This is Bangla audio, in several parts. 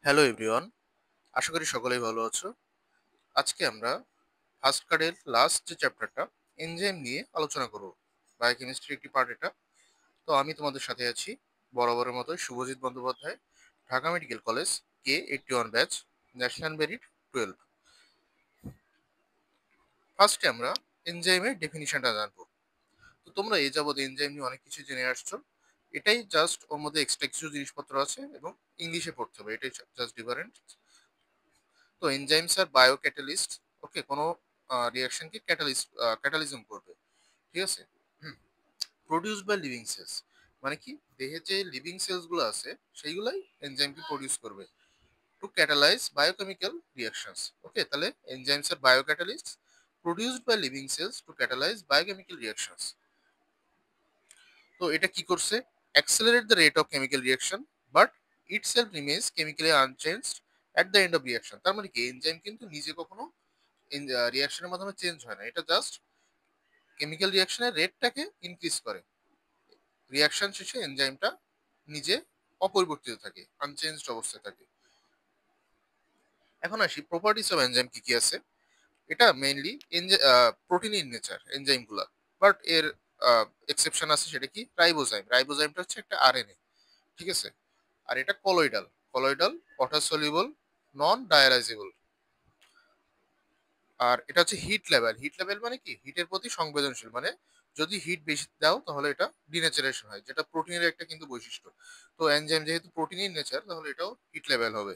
হ্যালো এভরিওয়ান, আশা করি সকলেই ভালো আছো। আজকে আমরা ফার্স্ট কার্ডের লাস্ট যে চ্যাপ্টারটা এনজাইম নিয়ে আলোচনা করব। বায়োকেমিস্ট্রির একটি পার্ট এটা। তো আমি তোমাদের সাথে আছি বরাবরের মতো Shubhajit Bandyopadhyay, Dhaka medical college, K81 batch, national merit 12। ফার্স্টে আমরা এনজাইমের ডেফিনিশনটা জানবো। তো তোমরা এই যাবৎ এনজাইম নিয়ে অনেক কিছু জেনে আসছো। এটাই জাস্ট ওর মধ্যে এক্সট্রা কিছু জিনিসপত্র আছে এবং ইংলিশে পড়তে হবে, এটাই জাস্ট ডিফারেন্ট। তো এনজাইমস আর বায়ো ক্যাটালিস্ট। ওকে, কোনো রিয়াকশনকে ক্যাটালিজম করবে, ঠিক আছে। প্রডিউস বাই লিভিং সেলস, মানে কি, দেহে যে লিভিং সেলস গুলো আছে সেইগুলাই এনজাইমকে প্রডিউস করবে to catalyse biochemical reactions. Okay, তাহলে এনজাইমস আর bio catalyst produced by living cells to catalyse biochemical reactions. তো এটা কি করছে? Accelerate the rate of chemical reaction, but itself remains chemically unchanged at the end of reaction. তার মানে কি, এনজাইম কিন্তু নিজে কখনো রিয়াকশনের মাধ্যমে চেঞ্জ হয় না, এটা জাস্ট কেমিক্যাল রিয়াকশনের রেটটাকে ইনক্রিজ করে। রিয়াকশন শেষে এনজাইমটা নিজে অপরিবর্তিত থাকে, আনচেঞ্জড অবস্থায় থাকে। এখন আসি প্রপার্টিস অফ এনজাইম কি কি আছে। এটা মেইনলি প্রোটিন ইন নেচার এনজাইমগুলো, বাট এর এক্সেপশন আছে। সেটা কি? রাইবোজাইম। রাইবোজাইমটা হচ্ছে একটা আরএনএ, ঠিক আছে। আর এটা কলয়েডাল। কলয়েডাল, ওয়াটার সলিউবল, নন ডায়ালাইজেবল। আর এটা হচ্ছে হিট লেভেল। হিট লেভেল মানে কি, হিটের প্রতি সংবেদনশীল, মানে যদি হিট বেশি দাও তাহলে এটা ডিনেচারেশন হয়, যেটা প্রোটিনের একটা কিন্তু বৈশিষ্ট্য। তো এনজাইম যেহেতু প্রোটিনের নেচার, তাহলে এটাও হিট লেভেল হবে।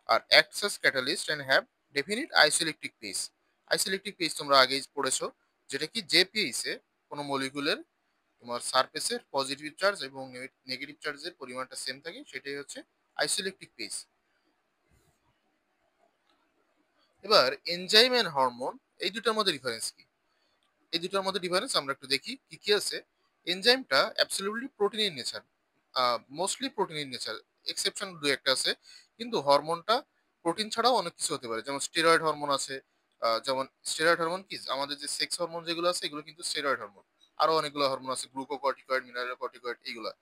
আর acts catalyst and have definite isoelectric pH. Isoelectric pH তোমরা আগেই পড়েছো, যেটা কি, যে পেসে কোনো মলিকুলের তোমার সারফেসের পজিটিভ চার্জ এবং নেগেটিভ চার্জের পরিমাণটা সেম থাকে, সেটাই হচ্ছে আইসোইলেকট্রিক পেস। এবার এনজাইম এন্ড হরমোন, এই দুটার মধ্যে ডিফারেন্স কি? এই দুটার মধ্যে ডিফারেন্স আমরা একটু দেখি কি কি আছে। এনজাইমটা absolutely protein in nature, mostly protein in nature, exception দু একটা আছে। কিন্তু হরমোনটা প্রোটিন ছাড়াও অনেক কিছু হতে পারে, যেমন স্টেরয়েড হরমোন আছে। যেমন স্টেরয়েড হরমোন কি, আমাদের যে সেক্স হরমোন যেগুলো আছে এগুলো কিন্তু স্টেরয়েড হরমোন। আরো অনেকগুলো হরমোন আছে, গ্লুকোকর্টিকয়েড, মিনারেল কর্টিকয়েড, এইগুলা।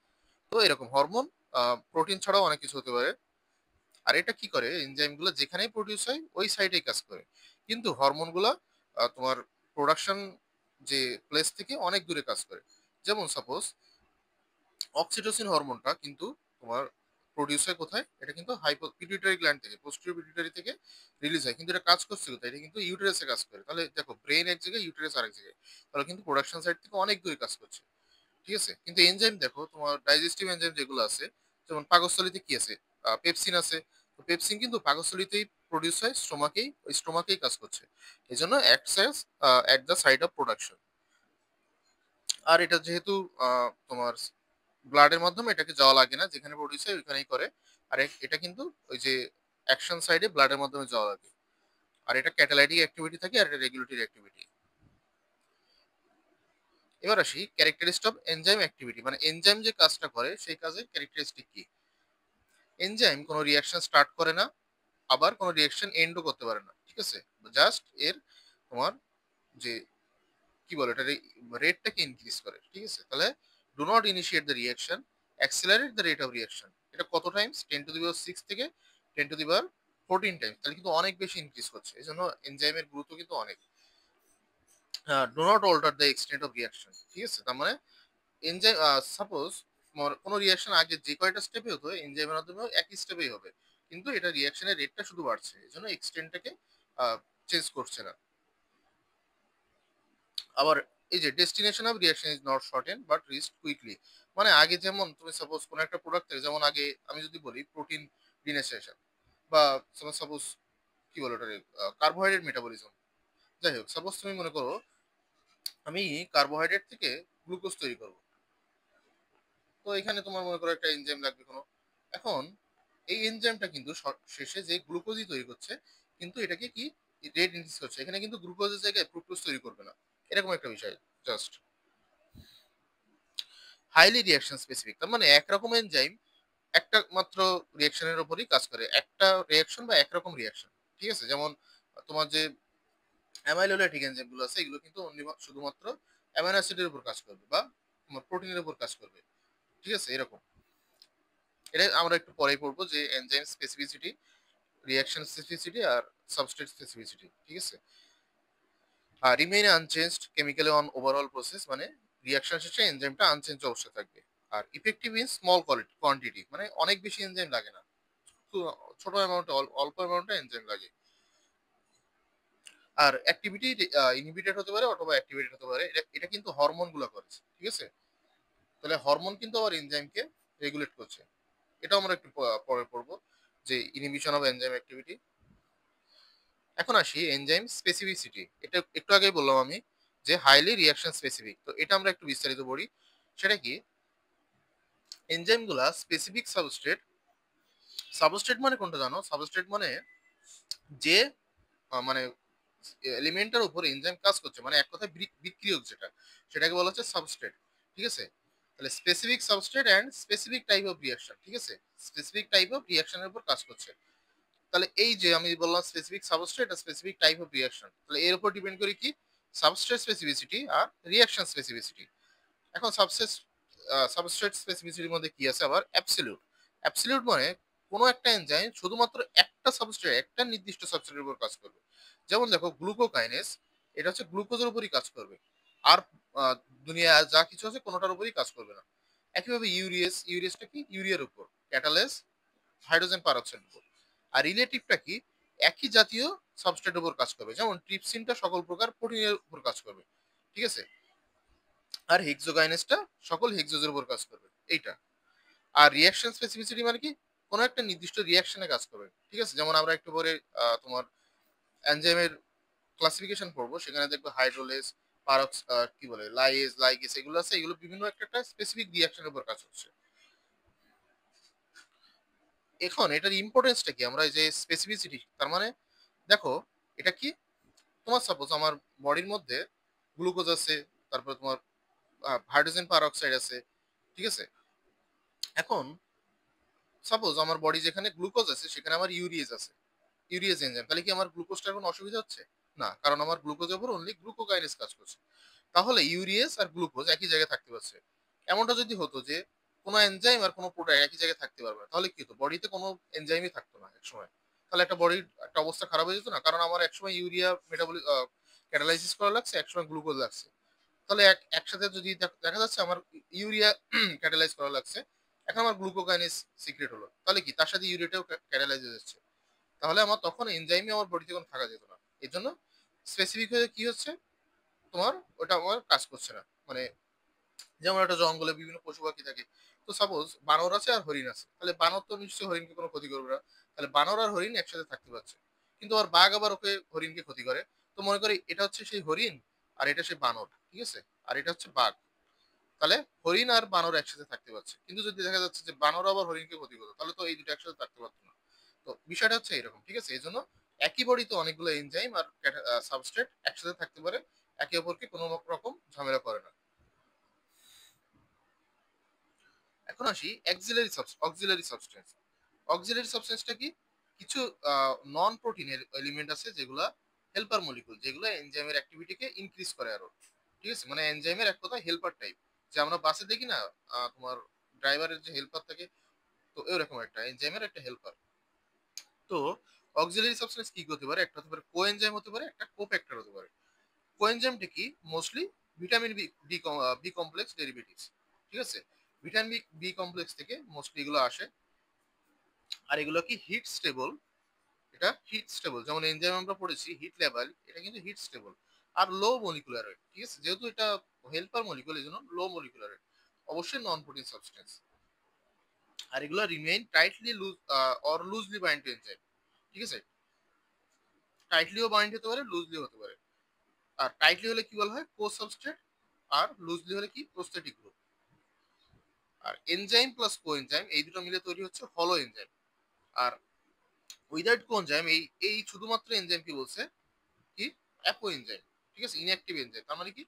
তো এরকম হরমোন প্রোটিন ছাড়াও অনেক কিছু হতে পারে। আর এটা কি করে, এনজাইমগুলো যেখানেই প্রডিউস হয় ওই সাইডেই কাজ করে। কিন্তু হরমোনগুলো তোমার প্রোডাকশন যে প্লেস থেকে অনেক দূরে কাজ করে। যেমন সাপোজ অক্সিটোসিন হরমোনটা কিন্তু তোমার প্রডিউস হয় কোথায়? এটা কিন্তু হাইপো পিটুইটারি গ্ল্যান্ড থেকে, পোস্টিরিয়র পিটুইটারি থেকে রিলিজ হয়। কিন্তু এটা কাজ করছে কোথায়? এটা কিন্তু ইউটেরাসে কাজ করে। তাহলে দেখো, ব্রেন এক জায়গায়, ইউটেরাস আরেক জায়গায়, তাহলে কিন্তু প্রোডাকশন সাইড থেকে অনেক দূরে কাজ করছে, ঠিক আছে। কিন্তু এনজাইম দেখো, তোমার ডাইজেস্টিভ এনজাইম যেগুলো আছে, যেমন পাকস্থলীতে কি আছে, পেপসিন আছে। তো পেপসিন কিন্তু পাকস্থলীতেই প্রডিউস হয়, স্টোমাকেই, ওই স্টোমাকেই কাজ করছে। এই জন্য acts at the site of production. আর এটা যেহেতু তোমার ব্লাডের মাধ্যমে এটাকে যাওয়া লাগে না, যেখানে প্রডিউস হয় ওইখানেই করে। আর এটা কিন্তু ওই যে অ্যাকশন সাইডে ব্লাডের মাধ্যমে যাওয়া লাগে। আর এটা ক্যাটালাইটিক অ্যাক্টিভিটি থাকে, আর এটা রেগুলেটরি অ্যাক্টিভিটি। এবার আসি ক্যারেক্টারিস্টিক অফ এনজাইম অ্যাক্টিভিটি, মানে এনজাইম যে কাজটা করে সেই কাজের ক্যারেক্টারিস্টিক কি। এনজাইম কোনো রিয়াকশন স্টার্ট করে না, আবার কোনো রিয়াকশন এন্ডও করতে পারে না, ঠিক আছে। জাস্ট এর তোমার যে কি বলে এটা, রেটটাকে ইনক্রিজ করে, ঠিক আছে। তাহলে do not initiate the reaction, accelerate the rate of reaction. এটা কত টাইমস? 10⁶ থেকে 10⁻14 টাইমস। তাহলে কিন্তু অনেক বেশি ইনক্রিজ করছে, এই জন্য এনজাইমের গুরুত্ব কিন্তু অনেক। Do not alter the extent of reaction, ঠিক আছে। তার মানে এনজাইম সাপোজ কোনো রিয়াকশন আগে যে কয়টা স্টেপে হতো, এনজাইমের মাধ্যমে একই স্টেপেই হবে, কিন্তু এটা রিয়াকশনের রেটটা শুধু বাড়ছে, এই জন্য এক্সটেন্টটাকে চেঞ্জ করছে না। আবার এই যে destination of reaction is not shorten but reached quickly. মানে আগে যেমন তুমি সাপোজ কোনো একটা প্রোডাক্ট থেকে, যেমন আগে আমি যদি বলি প্রোটিন ডিনেশন, বা সাপোজ কি বলো ওটা, কার্বোহাইড্রেট মেটাবলিজম। যাই হোক, সাপোজ তুমি মনে করো আমি কার্বোহাইড্রেট থেকে গ্লুকোজ তৈরি করবো। তো এখানে তোমার মনে করো একটা এনজাইম লাগবে কোনো। এখন এই এনজাইমটা কিন্তু শেষে যে গ্লুকোজই তৈরি করছে, কিন্তু এটাকে কি রেট ইনক্রিজ করছে। এখানে কিন্তু গ্লুকোজের জায়গায় ফ্রুক্টোজ তৈরি করবে না, এরকম একটা বিষয় জাস্ট। হাইলি রিয়াকশন স্পেসিফিক, তার মানে একরকম এনজাইম একটা মাত্র রিয়াকশনের উপরই কাজ করে, একটা রিয়াকশন বা একরকম রিয়াকশন, ঠিক আছে। যেমন তোমার যে অ্যামাইলোলাইটিক এনজাইম গুলো আছে, এগুলো কিন্তু শুধুমাত্র অ্যামাইনো অ্যাসিডের উপর কাজ করবে, বা তোমার প্রোটিনের উপর কাজ করবে, ঠিক আছে, এরকম। এটা আমরা একটু পরেই পড়বো যে এনজাইম স্পেসিফিসিটি, রিঅ্যাকশন স্পেসিফিসিটি আর সাবস্ট্রেট স্পেসিফিসিটি, ঠিক আছে? আর remain unchanged chemically on overall process, মানে রিঅ্যাকশন শেষে এনজাইমটা আনচেঞ্জ অবস্থায় থাকবে। আর ইফেক্টিভ ইন স্মল কোয়ান্টিটি, মানে অনেক বেশি এনজাইম লাগে না, তো ছোট অ্যামাউন্টে, অল্প অ্যামাউন্টে এনজাইম লাগে। আর অ্যাক্টিভিটি ইনহিবিটেড হতে পারে অথবা অ্যাক্টিভেটেড হতে পারে, এটা এটা কিন্তু হরমোন গুলো করছে, ঠিক আছে? তাহলে হরমোন কিন্তু আবার এনজাইমকে রেগুলেট করছে। এটা আমরা একটু পরে পড়বো যে ইনহিবিশন অফ এনজাইম অ্যাক্টিভিটি। এখন আসি এনজাইম স্পেসিফিসিটি। এটা একটু আগেই বললাম আমি যে হাইলি রিঅ্যাকশন স্পেসিফিক, তো এটা আমরা একটু বিস্তারিত পড়ি। সেটা কি, এনজাইম গুলা স্পেসিফিক সাবস্ট্রেট, সাবস্ট্রেট মানে কোনটা জানো? সাবস্ট্রেট মানে যে মানে এলিমেন্টের উপর এনজাইম কাজ করছে, মানে এক কথায় বিক্রিয়ক যেটা, সেটাকে বলা হচ্ছে সাবস্ট্রেট, ঠিক আছে? তাহলে specific substrate and specific type of reaction, ঠিক আছে? স্পেসিফিক টাইপ অফ রিঅ্যাকশনের উপর কাজ করছে। তাহলে এই যে আমি বললাম স্পেসিফিক সাবস্ট্রেট আর স্পেসিফিক টাইপ অফ রিঅ্যাকশন, তাহলে এর উপর ডিপেন্ড করে কি, সাবস্ট্রেট স্পেসিফিসিটি আর রিঅ্যাকশন স্পেসিফিসিটি। এখন সাবস্ট্রেট স্পেসিফিসিটির মধ্যে কি আছে আবার, অ্যাবসলিউট। অ্যাবসলিউট মানে কোনো একটা এনজাইম শুধুমাত্র একটা সাবস্ট্রেট, একটা নির্দিষ্ট সাবস্ট্রেটের উপর কাজ করবে। যেমন দেখো গ্লুকোকাইনেস, এটা হচ্ছে গ্লুকোজের উপরই কাজ করবে, আর আহ, দুনিয়া যা কিছু আছে কোনোটার উপরই কাজ করবে না। একইভাবে ইউরিয়াস, ইউরিয়াসটা কি, ইউরিয়ার উপর। ক্যাটালেস, হাইড্রোজেন পারঅক্সাইডের উপর। আর রিলেটিভটা কি, একই জাতীয় সাবস্ট্রেটের উপর কাজ করবে, যেমন ট্রিপসিনটা সকল প্রকার প্রোটিনের উপর কাজ করবে, ঠিক আছে? আর হেক্সোকাইনেসটা সকল হেক্সোজের উপর কাজ করবে, এইটা। আর রিঅ্যাকশন স্পেসিফিসিটি মানে কি, কোনো একটা নির্দিষ্ট রিঅ্যাকশনে কাজ করবে, ঠিক আছে? যেমন আমরা একটু পরে তোমার এনজাইমের ক্লাসিফিকেশন পড়বো, সেখানে দেখবো হাইড্রোলেস, পারক্স, কি বলে, লাইএজ, লাইগেস, এগুলো আছে, এগুলো বিভিন্ন একটা স্পেসিফিক রিঅ্যাকশনের উপর কাজ হচ্ছে। এখন এটার ইম্পর্টেন্সটা কি, আমরা এই যে স্পেসিফিসিটি, তার মানে দেখো এটা কি, তোমার সাপোজ আমার বডির মধ্যে গ্লুকোজ আছে, তারপর তোমার হাইড্রোজেন পারঅক্সাইড আছে, ঠিক আছে? এখন সাপোজ আমার বডি যেখানে গ্লুকোজ আছে সেখানে আমার ইউরিয়েজ আছে, ইউরিয়েজ এনজাইম, তাহলে কি আমার গ্লুকোজটার কোনো অসুবিধা হচ্ছে? না, কারণ আমার গ্লুকোজের উপর অনলি গ্লুকোকাইনেজ কাজ করছে। তাহলে ইউরিয়েজ আর গ্লুকোজ একই জায়গায় থাকতে পারছে। এমনটা যদি হতো যে কোনো এনজাইম আর কোনো প্রোডাক্ট একই জায়গায় থাকতে পারবে না, তাহলে কি হতো, বডিতে কোনো এনজাইমই থাকতো না একসময়। তাহলে একটা বডির একটা অবস্থা খারাপ হয়ে যেত না, কারণ আমার একসময় ইউরিয়া মেটাবলিক ক্যাটালাইসিস করা লাগছে, একসময় গ্লুকোজ লাগছে। তাহলে একসাথে যদি দেখা যাচ্ছে আমার ইউরিয়া ক্যাটালাইজ করা লাগছে, এখন আমার গ্লুকোকাইনেজ সিক্রেট হলো, তাহলে কি তার সাথে ইউরিয়াটাও ক্যাটালাইজ হয়ে যাচ্ছে, তাহলে আমার তখন এনজাইমই আমার বডিতে কোনো থাকা যেত না। এই জন্য স্পেসিফিক হয়ে কি হচ্ছে, তোমার ওটা আমার কাজ করছে না। মানে যেমন একটা জঙ্গলে বিভিন্ন পশু পাখি থাকে, তো সাপোজ বানর আছে আর হরিণ আছে, তাহলে বানর তো নিশ্চয়ই হরিণকে কোনো ক্ষতি করবে না, তাহলে বানর আর হরিণ একসাথে থাকতে পারছে। কিন্তু আর বাঘ আবার ওকে, হরিণকে ক্ষতি করে, তো মনে করি এটা হচ্ছে সেই হরিণ আর এটা সেই বানর, ঠিক আছে? আর এটা হচ্ছে বাঘ, তাহলে হরিণ আর বানর একসাথে থাকতে পারছে। কিন্তু যদি দেখা যাচ্ছে যে বানর আবার হরিণকে ক্ষতি করতো, তাহলে তো এই দুটো একসাথে থাকতে পারতো না। তো বিষয়টা হচ্ছে এরকম, ঠিক আছে? এই জন্য একই বডিতে অনেকগুলো এনজাইম আর সাবস্ট্রেট একসাথে থাকতে পারে, একে অপরকে কোনো রকম ঝামেলা করে না। এখন আসি অক্সিলারি সাবস্টেন্স। অক্সিলারি সাবস্টেন্সটা কি, কিছু নন প্রোটিনের এলিমেন্ট আছে যেগুলা হেল্পার মলিকুল, যেগুলো এনজাইমের অ্যাক্টিভিটিকে ইনক্রিজ করে আরো, ঠিক আছে? মানে এনজাইমের এক কথা হেল্পার টাইপ, যে আমরা বাসে দেখি না, তোমার ড্রাইভারের যে হেল্পার থাকে, তো এরকম একটা এনজাইমের একটা হেল্পার। তো অক্সিলারি সাবস্টেন্স কি কি হতে পারে, একটা হতে পারে কোএনজাইম, হতে পারে একটা কোফ্যাক্টর হতে পারে। কোএনজাইমটা কি, mostly vitamin B, B complex derivatives, ঠিক আছে? ভিটামিন বি, বি কমপ্লেক্স থেকে মোস্টলি এগুলো আসে। আর এগুলো কি হিট স্টেবল, এটা হিট স্টেবল, যেমন এনজাইম আমরা পড়েছি হিট লেভেল, এটা কিন্তু হিট স্টেবল। আর লো মলিকুলার ওয়েট, ঠিক আছে? যেহেতু এটা হেল্পার মলিকুল, এই জন্য লো মলিকুলার ওয়েট, অবশ্যই নন প্রোটিন সাবস্টেন্স। আর এগুলো remain tightly loose or loosely bind to enzyme, ঠিক আছে? টাইটলিও বাইন্ড হতে পারে, লুজলিও হতে পারে। আর টাইটলি হলে কি বলা হয়, কো সাবস্ট্রেট, আর লুজলি হলে কি, প্রোস্থেটিক গ্রুপ। আর এনজাইম প্লাস কোএনজাইম এই দুটো মিলে তৈরি হচ্ছে হলো এনজাইম। আর উইদাউট কোএনজাইম, এই এই শুধুমাত্র এনজাইম কি বলছে, কি, অ্যাপো এনজাইম, ঠিক আছে? ইনঅ্যাক্টিভ এনজাইম, তার মানে কি,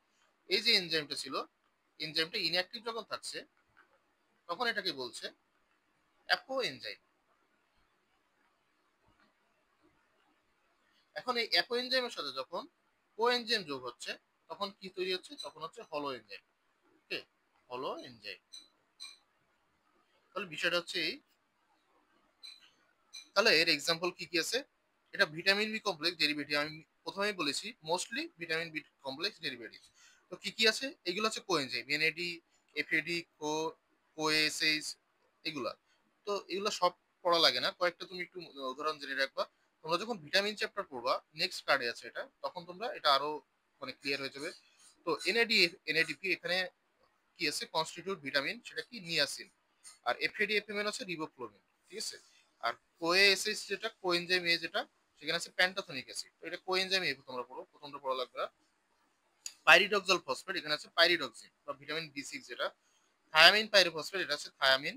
এই যে এনজাইমটা ছিল, এনজাইমটা ইনঅ্যাক্টিভ যখন থাকছে, তখন এটাকে বলছে অ্যাপো এনজাইম। এখন এই অ্যাপো এনজাইমের সাথে যখন কোএনজাইম যোগ হচ্ছে, তখন কি তৈরি হচ্ছে, তখন হচ্ছে হলো এনজাইম। ওকে, হলো এনজাইম। তাহলে বিষয়টা হচ্ছে এই, তাহলে এর এক্সাম্পল কি কি আছে? এটা ভিটামিন বি কমপ্লেক্স ডেরিভেটিভ, আমি প্রথমেই বলেছি mostly vitamin B complex derivative. তো কি কি আছে? এগুলো হচ্ছে কোএনজাইম, এনএডি, এফএডি, কোএসএইচ, এগুলা। তো এগুলো সব পড়া লাগে না, কয়েকটা তুমি একটু উদাহরণ জেনে রাখবা। তোমরা যখন ভিটামিন চ্যাপ্টার পড়বা, নেক্সট কার্ডে আছে এটা, তখন তোমরা এটা আরো মানে ক্লিয়ার হয়ে যাবে। তো এনএডি, এনএডিপি এখানে কি আছে? কনস্টিটিউট ভিটামিন, সেটা কি? নিয়াসিন। আর এফএডি, এফএমএন হচ্ছে রিবোফ্লোভিন, ঠিক আছে। আর কোএএসএইচ যেটা, কোএনজাইম এ যেটা, সেখানে আছে প্যান্টোথেনিক অ্যাসিড। তো এটা কোএনজাইম এ তোমরা পড়ো, প্রথমটা পড়া লাগবে না। পাইরিডক্সাল ফসফেট, এখানে আছে পাইরিডক্সিন বা ভিটামিন বি6 যেটা। থায়ামিন পাইরোফসফেট, এটা আছে থায়ামিন।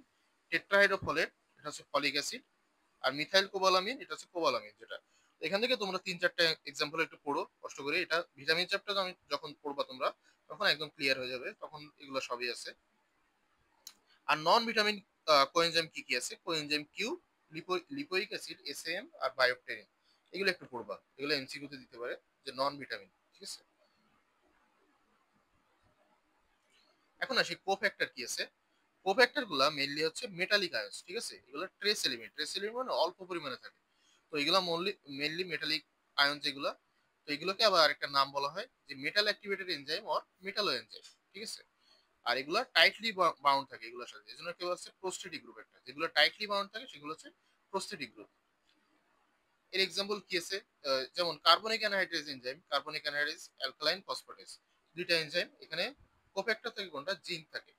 টেট্রাহাইড্রোফোলেট, এটা হচ্ছে ফলিক অ্যাসিড। আর মিথাইল কোবালামিন, এটা হচ্ছে কোবালামিন যেটা। এখান থেকে তোমরা 3-4টা এক্সাম্পল একটু পড়ো কষ্ট করে, এটা ভিটামিন চ্যাপ্টার আমি যখন পড়বা তোমরা, তখন একদম ক্লিয়ার হয়ে যাবে, তখন এগুলো সবই আছে। আর নন ভিটামিন কোএনজাইম কি কি আছে? কোএনজাইম কিউ, লিপোইক অ্যাসিড, এসএএম, আর বায়োপটেরিন। এগুলো একটু পড়বা, এগুলো এমসিকিউ তে দিতে পারে, যে নন ভিটামিন, ঠিক আছে। এখন আসি কোফ্যাক্টর কি আছে। কোফ্যাক্টর গুলা মেইনলি হচ্ছে মেটালিক আয়ন্স, ঠিক আছে। এগুলো ট্রেস এলিমেন্ট, ট্রেস এলিমেন্ট মানে অল্প পরিমাণে থাকে। তো এগুলো মেইনলি মেটালিক আয়ন যেগুলা। তো এগুলোকে আবার আরেকটা নাম বলা হয় যে মেটাল অ্যাক্টিভেটেড এনজাইম অর মেটালো এনজাইম, ঠিক আছে। আর এগুলা টাইটলি বাউন্ড থাকে এগুলোর সাথে, এই জন্য কেউ হচ্ছে প্রোস্টেটিক গ্রুপ। একটা যেগুলো টাইটলি বাউন্ড থাকে সেগুলো হচ্ছে প্রোস্টেটিক গ্রুপ। এর এক্সাম্পল কি আছে? যেমন carbonic anhydrous enzyme, carbonic anhydrous alkaline phosphatase, দুইটা এনজাইম। এখানে কোফ্যাক্টর থেকে কোনটা? জিঙ্ক থাকে।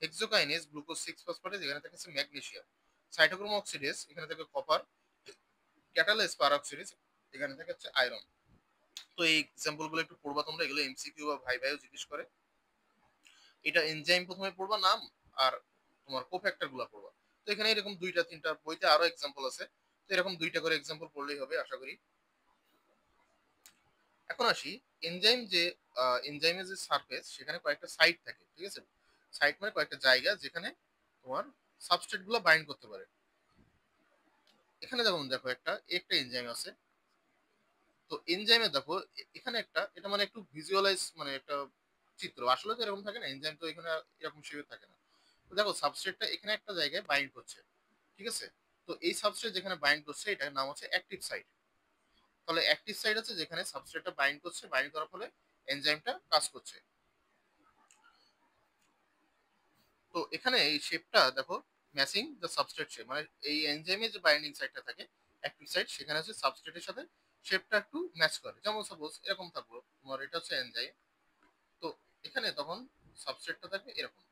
হেক্সোকাইনেজ গ্লুকোজ 6 ফসফেটেস, এখানে থাকে ম্যাগনেসিয়াম। সাইটোক্রোম অক্সিডেজ, এখানে থাকে কপার। ক্যাটালেস পারঅক্সিডেজ, এখানে থাকে হচ্ছে আয়রন। তো এই এক্সাম্পল গুলো একটু পড়বা তোমরা, এগুলো এমসিকিউ বা ভাইভাও জিজ্ঞেস করে। এটা এনজাইম প্রথমে পড়বা নাম, আর তোমার কোফ্যাক্টর গুলো পড়বা। তো এখানে এরকম 2-3টা বইতে আরো এক্সাম্পল আছে। তো এরকম 2টা করে এক্সাম্পল পড়লেই হবে আশা করি। এখন আসি এনজাইম যে এনজাইমের যে সারফেস, সেখানে কয়েকটা সাইট থাকে, ঠিক আছে। সাইট মানে কয়েকটা জায়গা যেখানে তোমার সাবস্ট্রেট গুলো বাইন্ড করতে পারে। এখানে যেমন দেখো একটা একটা এনজাইম আছে। তো এনজাইমে দেখো এখানে একটা, এটা মানে একটু ভিজুয়ালাইজ, মানে একটা চিত্র, আসলে তো এরকম থাকে না, এনজাইম তো এখানে এরকম শেপে থাকে না। তো দেখো সাবস্ট্রেটটা এখানে একটা জায়গায় বাইন্ড করছে, ঠিক আছে। তো এই সাবস্ট্রেট যেখানে বাইন্ড করছে, এটার নাম হচ্ছে অ্যাক্টিভ সাইট। তাহলে অ্যাক্টিভ সাইট আছে যেখানে সাবস্ট্রেটটা বাইন্ড করছে, বাইন্ড করার ফলে এনজাইমটা কাজ করছে। তো এখানে এই শেপটা দেখো, ম্যাচিং দ্য সাবস্ট্রেট শেপ, মানে এই এনজাইমে যে বাইন্ডিং সাইটটা থাকে অ্যাক্টিভ সাইট, সেখানে হচ্ছে সাবস্ট্রেটের সাথে শেপটা একটু ম্যাচ করে। যেমন সাপোজ এরকম থাকলো, তোমার এটা হচ্ছে এনজাইম। তো এখানে তখন সাবস্ট্রেটটা থাকবে এরকম,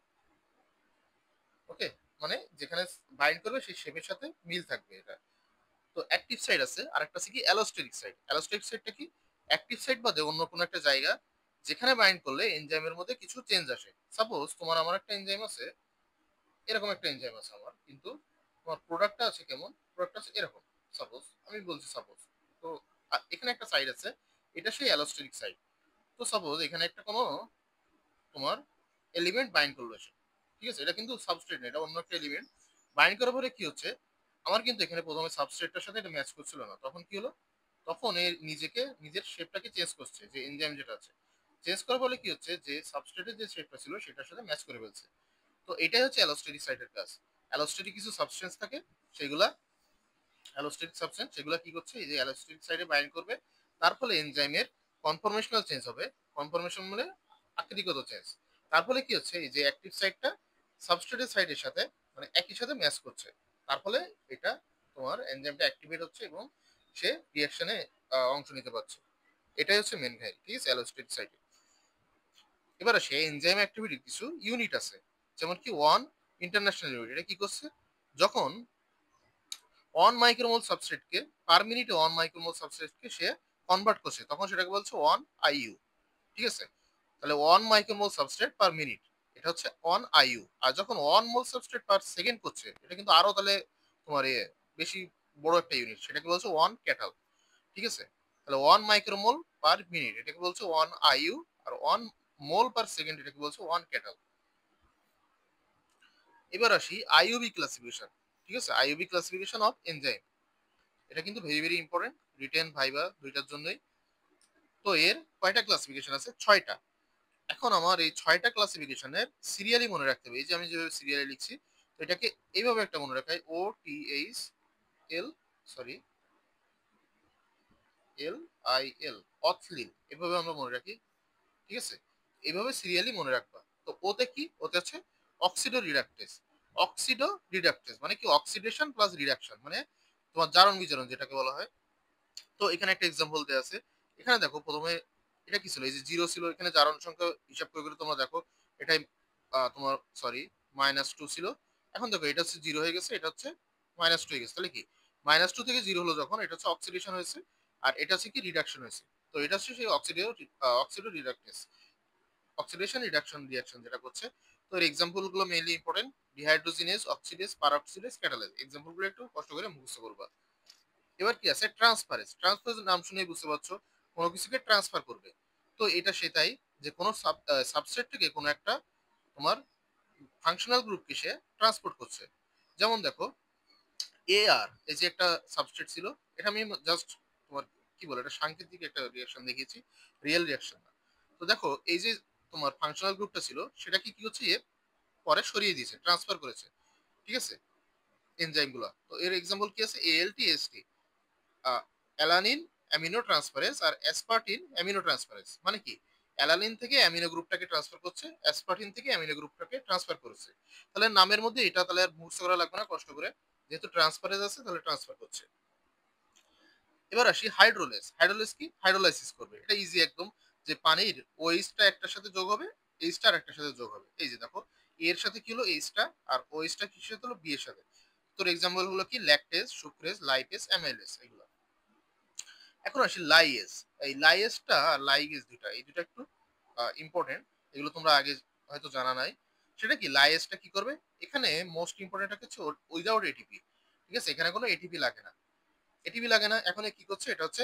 ওকে। মানে যেখানে বাইন্ড করবে সেই শেপের সাথে মিল থাকবে এটা। তো অ্যাক্টিভ সাইট আছে, আর একটা আছে কি অ্যালোস্টেরিক সাইট। অ্যালোস্টেরিক সাইটটা কি? অ্যাক্টিভ সাইট বাদে অন্য কোনো একটা জায়গা যেখানে বাইন্ড করলে এনজাইমের মধ্যে কিছু চেঞ্জ আসে। সাপোজ তোমার আমার একটা এনজাইম আছে, এরকম একটা এনজাইম আছে আমার, কিন্তু তোমার প্রোডাক্টটা আছে কেমন? প্রোডাক্টটা আছে এরকম, সাপোজ আমি বলছি সাপোজ। তো এখানে একটা সাইড আছে, এটা সেই অ্যালোস্টেরিক সাইট। তো সাপোজ এখানে একটা কোনো তোমার এলিমেন্ট বাইন্ড করলো এসে, ঠিক আছে। এটা কিন্তু সাবস্ট্রেট না, এটা অন্য একটা এলিমেন্ট। বাইন্ড করার পরে কি হচ্ছে? আমার কিন্তু এখানে প্রথমে সাবস্ট্রেটটার সাথে এটা ম্যাচ করছিল না, তখন কি হলো? তখন এর নিজেকে নিজের শেপটাকে চেঞ্জ করছে, যে এনজাইম যেটা আছে। চেঞ্জ করার ফলে কি হচ্ছে? যে সাবস্ট্রেটের যে শেপটা ছিল সেটার সাথে ম্যাচ করে ফেলছে। তো এটাই হচ্ছে অ্যালোস্টেরিক সাইটের কাজ। অ্যালোস্টেরিক কিছু সাবস্টেন্স থাকে, সেগুলা অ্যালোস্টেরিক সাবস্টেন্স, সেগুলা কি করছে? এই যে অ্যালোস্টেরিক সাইডে বাইন্ড করবে, তার ফলে এনজাইমের কনফরমেশনাল চেঞ্জ হবে। কনফরমেশন মানে আকৃতিগত চেঞ্জ। তার ফলে কি হচ্ছে? এই যে অ্যাক্টিভ সাইটটা সাবস্ট্রেটের সাইডের সাথে মানে একই সাথে ম্যাচ করছে, তার ফলে এটা তোমার এনজাইমটা অ্যাক্টিভেট হচ্ছে এবং সে রিঅ্যাকশনে অংশ নিতে পারছে। এটাই হচ্ছে মেন কাহিনী, ঠিক আছে, অ্যালোস্টেরিক সাইটে। এবার আসে এনজাইম অ্যাক্টিভিটির কিছু ইউনিট আছে, যেমন কি ওয়ান ইন্টারন্যাশনাল ইউনিট। এটা কি করছে? যখন 1 মাইক্রোমোল সাবস্ট্রেটকে পার মিনিটে 1 মাইক্রোমোল সাবস্ট্রেটকে সে কনভার্ট করছে, তখন সেটাকে বলছে 1 IU, ঠিক আছে। তাহলে 1 মাইক্রোমোল সাবস্ট্রেট পার মিনিট, এটা হচ্ছে 1 IU। আর যখন 1 মোল সাবস্ট্রেট পার সেকেন্ড করছে, এটা কিন্তু আরো তাহলে তোমার বেশি বড় একটা ইউনিট, সেটাকে বলছে 1 ক্যাটাল, ঠিক আছে। তাহলে 1 মাইক্রোমোল পার মিনিট এটাকে বলছে 1 IU, আর 1 মোল পার সেকেন্ড এটাকে বলছে 1 ক্যাটাল। এবার আসি আইইউবি ক্লাসিফিকেশন, ঠিক আছে, আইইউবি ক্লাসিফিকেশন অফ এনজাইম। এটা কিন্তু very very important, written viva দুইটার জন্যই। তো এর কয়টা ক্লাসিফিকেশন আছে? 6টা। এখন আমার এই 6টা ক্লাসিফিকেশনের সিরিয়ালি মনে রাখতে হবে, এই যে আমি যেভাবে সিরিয়ালি লিখছি, তো এটাকে এইভাবে একটা মনে রাখাই, OTHL sorry, L I L, অথলিল, এভাবে আমরা মনে রাখি। ঠিক আছে, এইভাবে সিরিয়ালি মনে রাখবা। তো ওতে কি, ওতে হচ্ছে অক্সিডো রিডাকটেস। অক্সিডো রিডাকটেস মানে কি, অক্সিডেশন প্লাস রিডাকশন, মানে তোমার জারণ বিজারণ যেটাকে বলা হয়। তো এখানে একটা এক্সাম্পল দেওয়া আছে। এখানে দেখো প্রথমে এটা কি ছিল, এই যে জিরো ছিল, এখানে জারণ সংখ্যা হিসাব করে করে তোমরা দেখো এটাই তোমার সরি -2 ছিল। এখন দেখো এটা হচ্ছে জিরো হয়ে গেছে, এটা হচ্ছে -2 হয়ে গেছে, তাহলে কি -2 থেকে জিরো হলো যখন, এটা হচ্ছে অক্সিডেশন হয়েছে, আর এটা হচ্ছে কি রিডাকশন হয়েছে। তো এটা হচ্ছে সেই oxido reductase, oxidation reduction reaction যেটা করছে। তো এর এক্সাম্পল গুলো mainly important, dehydrogenase, oxidase, peroxidase, catalase. Example গুলো একটু কষ্ট করে মুখস্থ করবা। এবার কি আছে, ট্রান্সফারেন্স। ট্রান্সফারেন্স নাম শুনেই বুঝতে পারছো, কোনো কিছুকে ট্রান্সফার করবে। তো এটা সেটাই, যে কোনো সাবস্ট্রেট থেকে কোনো একটা তোমার ফাংশনাল গ্রুপকে সে ট্রান্সপোর্ট করছে। যেমন দেখো এ আর, এই যে একটা সাবস্ট্রেট ছিল, এটা আমি জাস্ট তোমার কি বলে, এটা সাংকেতিক একটা রিয়াকশন দেখিয়েছি, রিয়েল রিয়াকশন না। তো দেখো এই যে তোমার ফাংশনাল গ্রুপটা ছিল, সেটা কি কি হচ্ছে, এ পরে সরিয়ে দিয়েছে, ট্রান্সফার করেছে। ঠিক আছে, এনজাইম গুলা। তো এর এক্সাম্পল কি আছে, ALT, ST, alanine amino transference, আর অ্যাসপার্টিন অ্যামিনো ট্রান্সফারেন্স। মানে কি, অ্যালানিন থেকে অ্যামিনো গ্রুপটাকে ট্রান্সফার করছে, অ্যাসপার্টিন থেকে অ্যামিনো গ্রুপটাকে ট্রান্সফার করেছে। তাহলে নামের মধ্যে এটা তাহলে আর মুখস্থ করা লাগবে না কষ্ট করে, যেহেতু ট্রান্সফারেন্স আছে তাহলে ট্রান্সফার করছে। এবার আসি হাইড্রোলেস। হাইড্রোলেস কি, হাইড্রোলাইসিস করবে। এটা ইজি একদম, যে পানির ওএইচটা একটার সাথে যোগ হবে, এইচটা আর একটার সাথে যোগ হবে। এই যে দেখো এর সাথে কি হলো এইচটা, আর ওএইচটা কিসের সাথে হলো, বি এর সাথে। তোর এক্সাম্পল হলো কি, ল্যাকটেজ, সুক্রেজ, লাইপেজ, অ্যামাইলেজ, এগুলো। এখন আসি লাইএস। এই লাইএসটা আর লাইগেজ দুটা, এই দুটা একটু ইম্পর্টেন্ট, এগুলো তোমরা আগে হয়তো জানা নাই। সেটা কি, লাইএসটা কি করবে, এখানে মোস্ট ইম্পর্টেন্ট হচ্ছে উইদাউট এটিপি। ঠিক আছে, এখানে কোনো এটিপি লাগে না, এটিপি লাগে না। এখন এ কি করছে, এটা হচ্ছে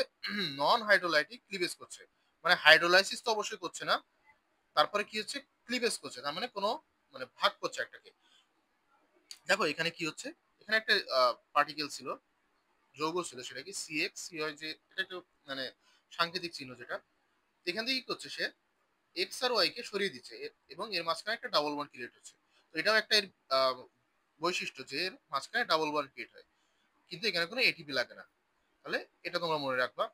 নন হাইড্রোলাইটিক ক্লিভেজ করছে, মানে হাইড্রোলাইসিস তো অবশ্যই করছে না, তারপরে কি হচ্ছে, ক্লিভেজ করছে, তার মানে কোনো মানে ভাগ করছে একটাকে। দেখো এখানে কি হচ্ছে, এখানে একটা পার্টিকেল ছিল, যৌগ ছিল, সেটা কি সিএক্স সি হয়, যে এটা একটু মানে সাংকেতিক চিহ্ন যেটা, এখান থেকে কি করছে সে, এক্স আর ওয়াই কে সরিয়ে দিচ্ছে, এবং এর মাঝখানে একটা ডাবল বন্ড ক্রিয়েট হচ্ছে। তো এটাও একটা এর বৈশিষ্ট্য, যে এর মাঝখানে ডাবল বন্ড ক্রিয়েট হয়, কিন্তু এখানে কোনো এটিপি লাগে না। তাহলে এটা তোমরা মনে রাখবা।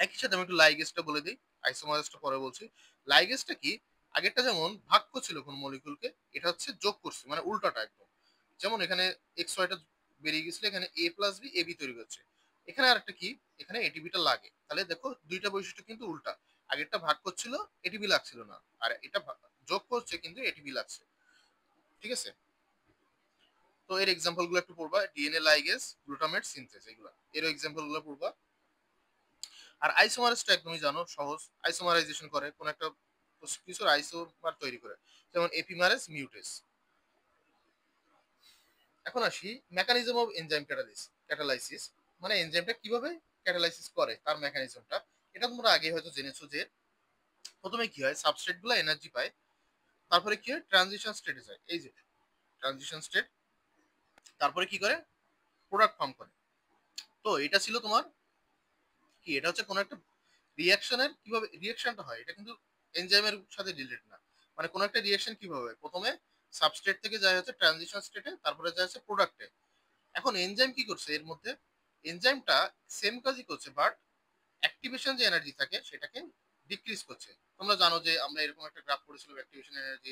একই সাথে আমি একটু লাইগেজটা বলে দিই, আইসোমারেজটা পরে বলছি। লাইগেজটা কি, আগেরটা যেমন ভাগ করছিল কোন মলিকুলকে, এটা হচ্ছে যোগ করছে, মানে উল্টাটা একদম। যেমন এখানে এক্স ওয়াইটা বেরিয়ে গেছিল, এখানে এ প্লাস বি এবি তৈরি করছে। এখানে আরেকটা কি, এখানে এটিপিটা লাগে। তাহলে দেখো দুইটা বৈশিষ্ট্য কিন্তু উল্টা, আগেরটা ভাগ করছিল, এটিপি লাগছিল না, আর এটা যোগ করছে কিন্তু এটিপি লাগছে। ঠিক আছে, তো এর এক্সাম্পল গুলো একটু পড়বা, ডিএনএ লাইগেজ, গ্লুটামেট সিনথেস, এগুলো এর এক্সাম্পল গুলো পড়বা। আর আইসোমারেজটা একদমই জানো, সহজ। আইসোমারাইজেশন করে কোন একটা কিছুর আইসোমার তৈরি করে, যেমন এপিমারেজ, মিউটেজ। এখন আসি মেকানিজম অফ এনজাইম ক্যাটালাইসিস, মানে এনজাইমটা কিভাবে ক্যাটালাইসিস করে তার মেকানিজমটা। এটা তোমরা আগে হয়তো জেনেছো, যে প্রথমে কি হয়, সাবস্ট্রেট গুলো এনার্জি পায়, তারপরে কি হয়, ট্রানজিশন স্টেটে যায়, এই যে ট্রানজিশন স্টেট, তারপরে কি করে, প্রোডাক্ট ফর্ম করে। তো এটা ছিল তোমার কি, এটা হচ্ছে কোন একটা রিয়াকশনের কিভাবে রিয়াকশনটা হয়, এটা কিন্তু এনজাইমের সাথে রিলেটেড না। মানে কোন একটা রিয়াকশন কিভাবে হয়, প্রথমে সাবস্ট্রেট থেকে যায় হচ্ছে ট্রানজিশন স্টেটে, তারপরে যায় হচ্ছে প্রোডাক্টে। এখন এনজাইম কি করছে এর মধ্যে, এনজাইমটা সেম কাজই করছে, বাট অ্যাক্টিভেশন যে এনার্জি থাকে সেটাকে ডিক্রিজ করছে। তোমরা জানো যে আমরা এরকম একটা গ্রাফ করেছিলাম অ্যাক্টিভেশন এনার্জি,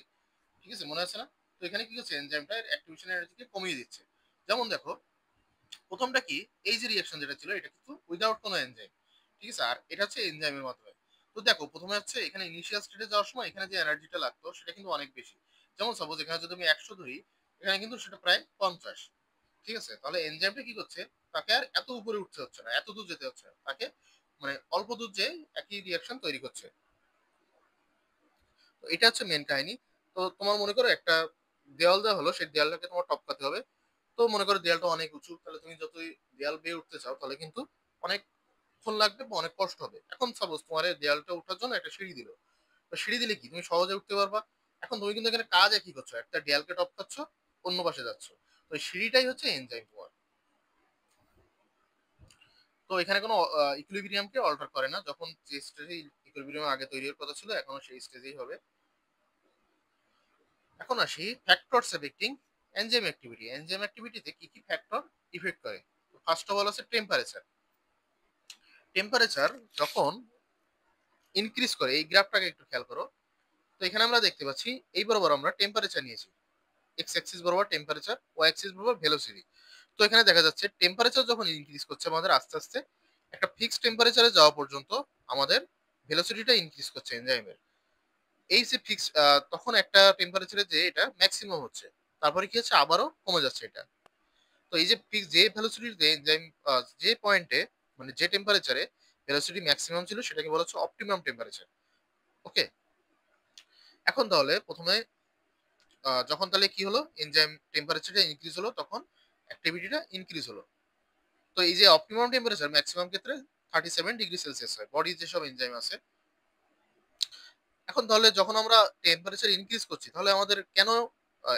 ঠিক আছে, মনে আছে না? তো এখানে কি করছে, এনজাইমটা অ্যাক্টিভেশন এনার্জিকে কমিয়ে দিচ্ছে। যেমন দেখো প্রথমটা কি, এই যে রিয়াকশন যেটা ছিল, এটা কিন্তু উইদাউট কোনো এনজাইম। ঠিক আছে, আর এটা হচ্ছে এনজাইমের মাধ্যমে। তো দেখো প্রথমে হচ্ছে এখানে ইনিশিয়াল স্টেটে যাওয়ার সময় এখানে যে এনার্জিটা লাগতো সেটা কিন্তু অনেক বেশি। যেমন সাপোজ এখানে যদি আমি 100 ধরি, এখানে কিন্তু সেটা প্রায় 50। ঠিক আছে, তাহলে এনজাইমটা কি করছে, তাকে আর এত উপরে উঠতে হচ্ছে না, এত দূর যেতে হচ্ছে না তাকে, মানে অল্প দূর যে একই রিয়াকশন তৈরি করছে। তো এটা হচ্ছে মেন কাহিনী। তো তোমার মনে করো একটা দেওয়াল দেওয়া হলো, সেই দেওয়ালটাকে তোমার টপকাতে হবে। তো মনে করো দেয়ালটা অনেক উঁচু, তাহলে তুমি যতই দেয়াল বেয়ে উঠতে চাও তাহলে কিন্তু অনেকক্ষণ লাগবে বা অনেক কষ্ট হবে। এখন সাপোজ তোমার এই দেয়ালটা ওঠার জন্য একটা সিঁড়ি দিল, তো সিঁড়ি দিলে কি তুমি সহজে উঠতে পারবা। এখন তুমি কিন্তু এখানে কাজ একই করছো, একটা দেয়ালকে টপকাচ্ছ, অন্য পাশে যাচ্ছ। তো এই সিঁড়িটাই হচ্ছে এনজাইম তোমার। তো এখানে কোনো ইকুইলিব্রিয়ামকে অল্টার করে না, যখন যে স্টেজে ইকুইলিব্রিয়াম আগে তৈরি হওয়ার কথা ছিল এখনো সেই স্টেজেই হবে। এখন আসি factors affecting enzyme activity. Enzyme অ্যাক্টিভিটিতে কি কি ফ্যাক্টর ইফেক্ট করে। ফার্স্ট অফ অল আছে টেম্পারেচার। টেম্পারেচার যখন ইনক্রিজ করে, এই গ্রাফটাকে একটু খেয়াল করো, তো এখানে আমরা দেখতে পাচ্ছি এই বরাবর আমরা টেম্পারেচার নিয়েছি, এক্স অ্যাক্সিস বরাবর টেম্পারেচার, ওয়াই অ্যাক্সিস বরাবর ভেলোসিটি। তো এখানে দেখা যাচ্ছে টেম্পারেচার যখন ইনক্রিজ করছে আমাদের আস্তে আস্তে একটা ফিক্সড টেম্পারেচারে যাওয়া পর্যন্ত আমাদের ভেলোসিটিটা ইনক্রিজ করছে এনজাইমের। এই যে ফিক্স, তখন একটা টেম্পারেচারে যে এটা ম্যাক্সিমাম হচ্ছে, তারপরে কি হচ্ছে আবারও কমে যাচ্ছে এটা। তো এই যে ফিক্স যে ভেলোসিটিতে এনজাইম, যে পয়েন্টে মানে যে টেম্পারেচারে ভেলোসিটি ম্যাক্সিমাম ছিল সেটাকে বলা হচ্ছে অপটিমাম টেম্পারেচার। ওকে, এখন তাহলে প্রথমে যখন তাহলে কি হলো, এনজাইম টেম্পারেচারটা ইনক্রিজ হলো তখন অ্যাক্টিভিটিটা ইনক্রিজ হলো। তো এই যে অপটিমাম টেম্পারেচার ম্যাক্সিমাম ক্ষেত্রে 37 ডিগ্রি সেলসিয়াস হয় বডির যেসব এনজাইম আছে। এখন তাহলে যখন আমরা টেম্পারেচার ইনক্রিজ করছি তাহলে আমাদের কেন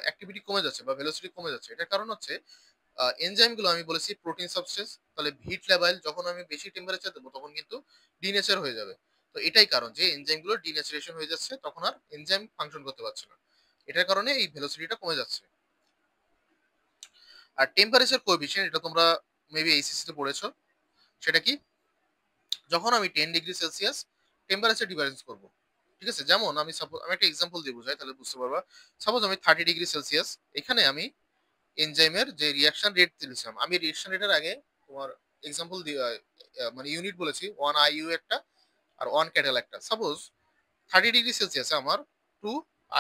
অ্যাক্টিভিটি কমে যাচ্ছে বা ভেলোসিটি কমে যাচ্ছে? এটার কারণ হচ্ছে এনজাইম গুলো আমি বলেছি প্রোটিন সাবস্টেন্স, তাহলে হিট লেভেল যখন আমি বেশি টেম্পারেচার দেবো তখন কিন্তু ডিনেচার হয়ে যাবে। তো এটাই কারণ যে এনজাইম গুলো ডিনেচারেশন হয়ে যাচ্ছে, তখন আর এনজাইম ফাংশন করতে পারছে না। এটার কারণে এই ভেলোসিটিটা কমে যাচ্ছে। আর টেম্পারেচার কোএফিসিয়েন্ট, এটা তোমরা মেবি এইচএসসি তে পড়েছো। সেটা কি, যখন আমি 10 ডিগ্রি সেলসিয়াস টেম্পারেচার ডিফারেন্স করব, ঠিক আছে, যেমন আমি সাপোজ আমি একটা এক্সাম্পল দিয়ে বোঝাই তাহলে বুঝতে পারবা। সাপোজ আমি 30 ডিগ্রি সেলসিয়াস, এখানে আমি এনজাইমের যে রিয়াকশন রেট দিয়েছিলাম, আমি রিয়াকশন রেটের আগে তোমার এক্সাম্পল দিয়ে মানে ইউনিট বলেছি 1 IU একটা আর 1 ক্যাটাল একটা। সাপোজ 30 ডিগ্রি সেলসিয়াসে আমার 2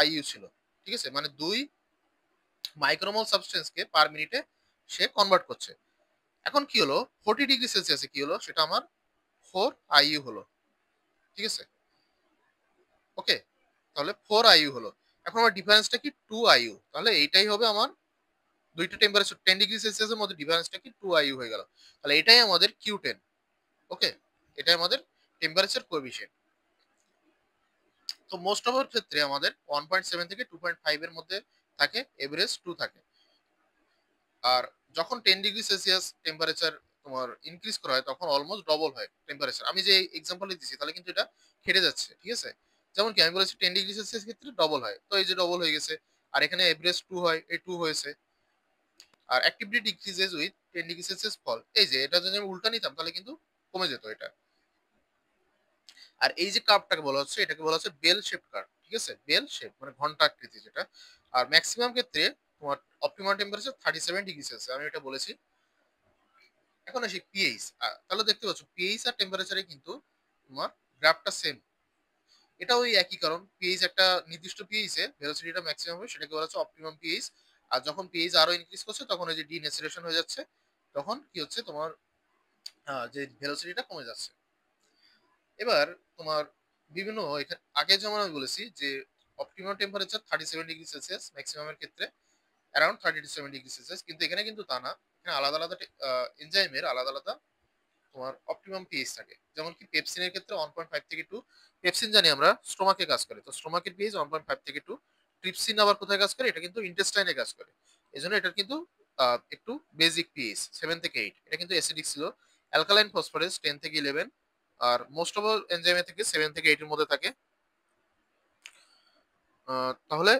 IU ছিল, ঠিক আছে, মানে 2 মাইক্রোমোল সাবস্টেন্সকে পার মিনিটে সে কনভার্ট করছে। এখন কি হলো, 40 ডিগ্রি সেলসিয়াসে কি হলো, সেটা আমার 4 IU হলো, ঠিক আছে। ওকে, তাহলে 4 IU হলো। এখন আমার ডিফারেন্সটা কি 2 IU, তাহলে এইটাই হবে আমার দুইটা টেম্পারেচার 10 ডিগ্রি সেলসিয়াসের মধ্যে ডিফারেন্সটা কি 2 IU হয়ে গেল। তাহলে এটাই আমাদের Q10। ওকে, এটাই আমাদের টেম্পারেচার কোএফিসিয়েন্ট। তো মোস্ট অফ এর ক্ষেত্রে আমাদের 1.7 থেকে 2.5 এর মধ্যে থাকে, এভারেজ 2 থাকে। আর যখন 10 ডিগ্রি সেলসিয়াস টেম্পারেচার তোমার ইনক্রিজ করা হয় তখন অলমোস্ট ডবল হয় টেম্পারেচার। আমি যে এক্সাম্পল দিচ্ছি তাহলে কিন্তু এটা খেটে যাচ্ছে, ঠিক আছে। যেমন কি আমি বলেছি 10 ডিগ্রি সেলসিয়াস ক্ষেত্রে ডবল হয়, তো এই যে ডবল হয়ে গেছে। আর এখানে এভারেজ 2 হয়, এই 2 হয়েছে। আর activity decreases with 10 degree Celsius fall, এই যে এটা যদি আমি উল্টা নিতাম তাহলে কিন্তু কমে যেত এটা। আর এই যে কার্ভটাকে বলা হচ্ছে, এটাকে বলা হচ্ছে বেল শেপ কার্ভ, ঠিক আছে, বেল শেপ মানে ঘন্টা আকৃতি যেটা। আর ম্যাক্সিমাম ক্ষেত্রে তোমার অপটিমাম টেম্পারেচার 37 ডিগ্রি সেলসিয়াস, আমি এটা বলেছি। এখন আসি পিএইচ। তাহলে দেখতে পাচ্ছ পিএইচ আর টেম্পারেচারে কিন্তু তোমার গ্রাফটা সেম। এটা ওই একই কারণ, পিএইচ একটা নির্দিষ্ট পিএইচ এ ভেলোসিটিটা ম্যাক্সিমাম হবে, সেটাকে বলা হচ্ছে অপটিমাম পিএইচ। আর যখন পিএইচ আরো ইনক্রিজ করছে তখন ওই যে ডিনেচারেশন হয়ে যাচ্ছে, তখন কি হচ্ছে তোমার যে ভেলোসিটিটা কমে যাচ্ছে। এবার তোমার বিভিন্ন এখানে আগে যেমন আমি বলেছি যে অপটিমাম টেম্পারেচার 37 ডিগ্রি সেলসিয়াস ম্যাক্সিমামের ক্ষেত্রে অ্যারাউন্ড 37 ডিগ্রি সেলসিয়াস, কিন্তু এখানে কিন্তু তা না। এখানে আলাদা আলাদা এনজাইমের আলাদা আলাদা তোমার অপটিমাম পিএইচ থাকে। যেমন কি পেপসিনের ক্ষেত্রে 1.5 থেকে 2, পেপসিন জানি আমরা স্টোমাকে কাজ করে, তো স্টোমাকের পিএইচ 1.5 থেকে 2। ট্রিপসিন আবার কোথায় কাজ করে, এটা কিন্তু ইন্টেস্টাইনে কাজ করে। এজন্য এটার কিন্তু একটু বেসিক পিএইচ 7 থেকে 8। এটা কিন্তু অ্যাসিডিক ছিল। অ্যালকালাইন ফসফরাস 10 থেকে 11। আর মোস্ট অফ এনজাইমে থেকে 7 থেকে 8 এর মধ্যে থাকে। তাহলে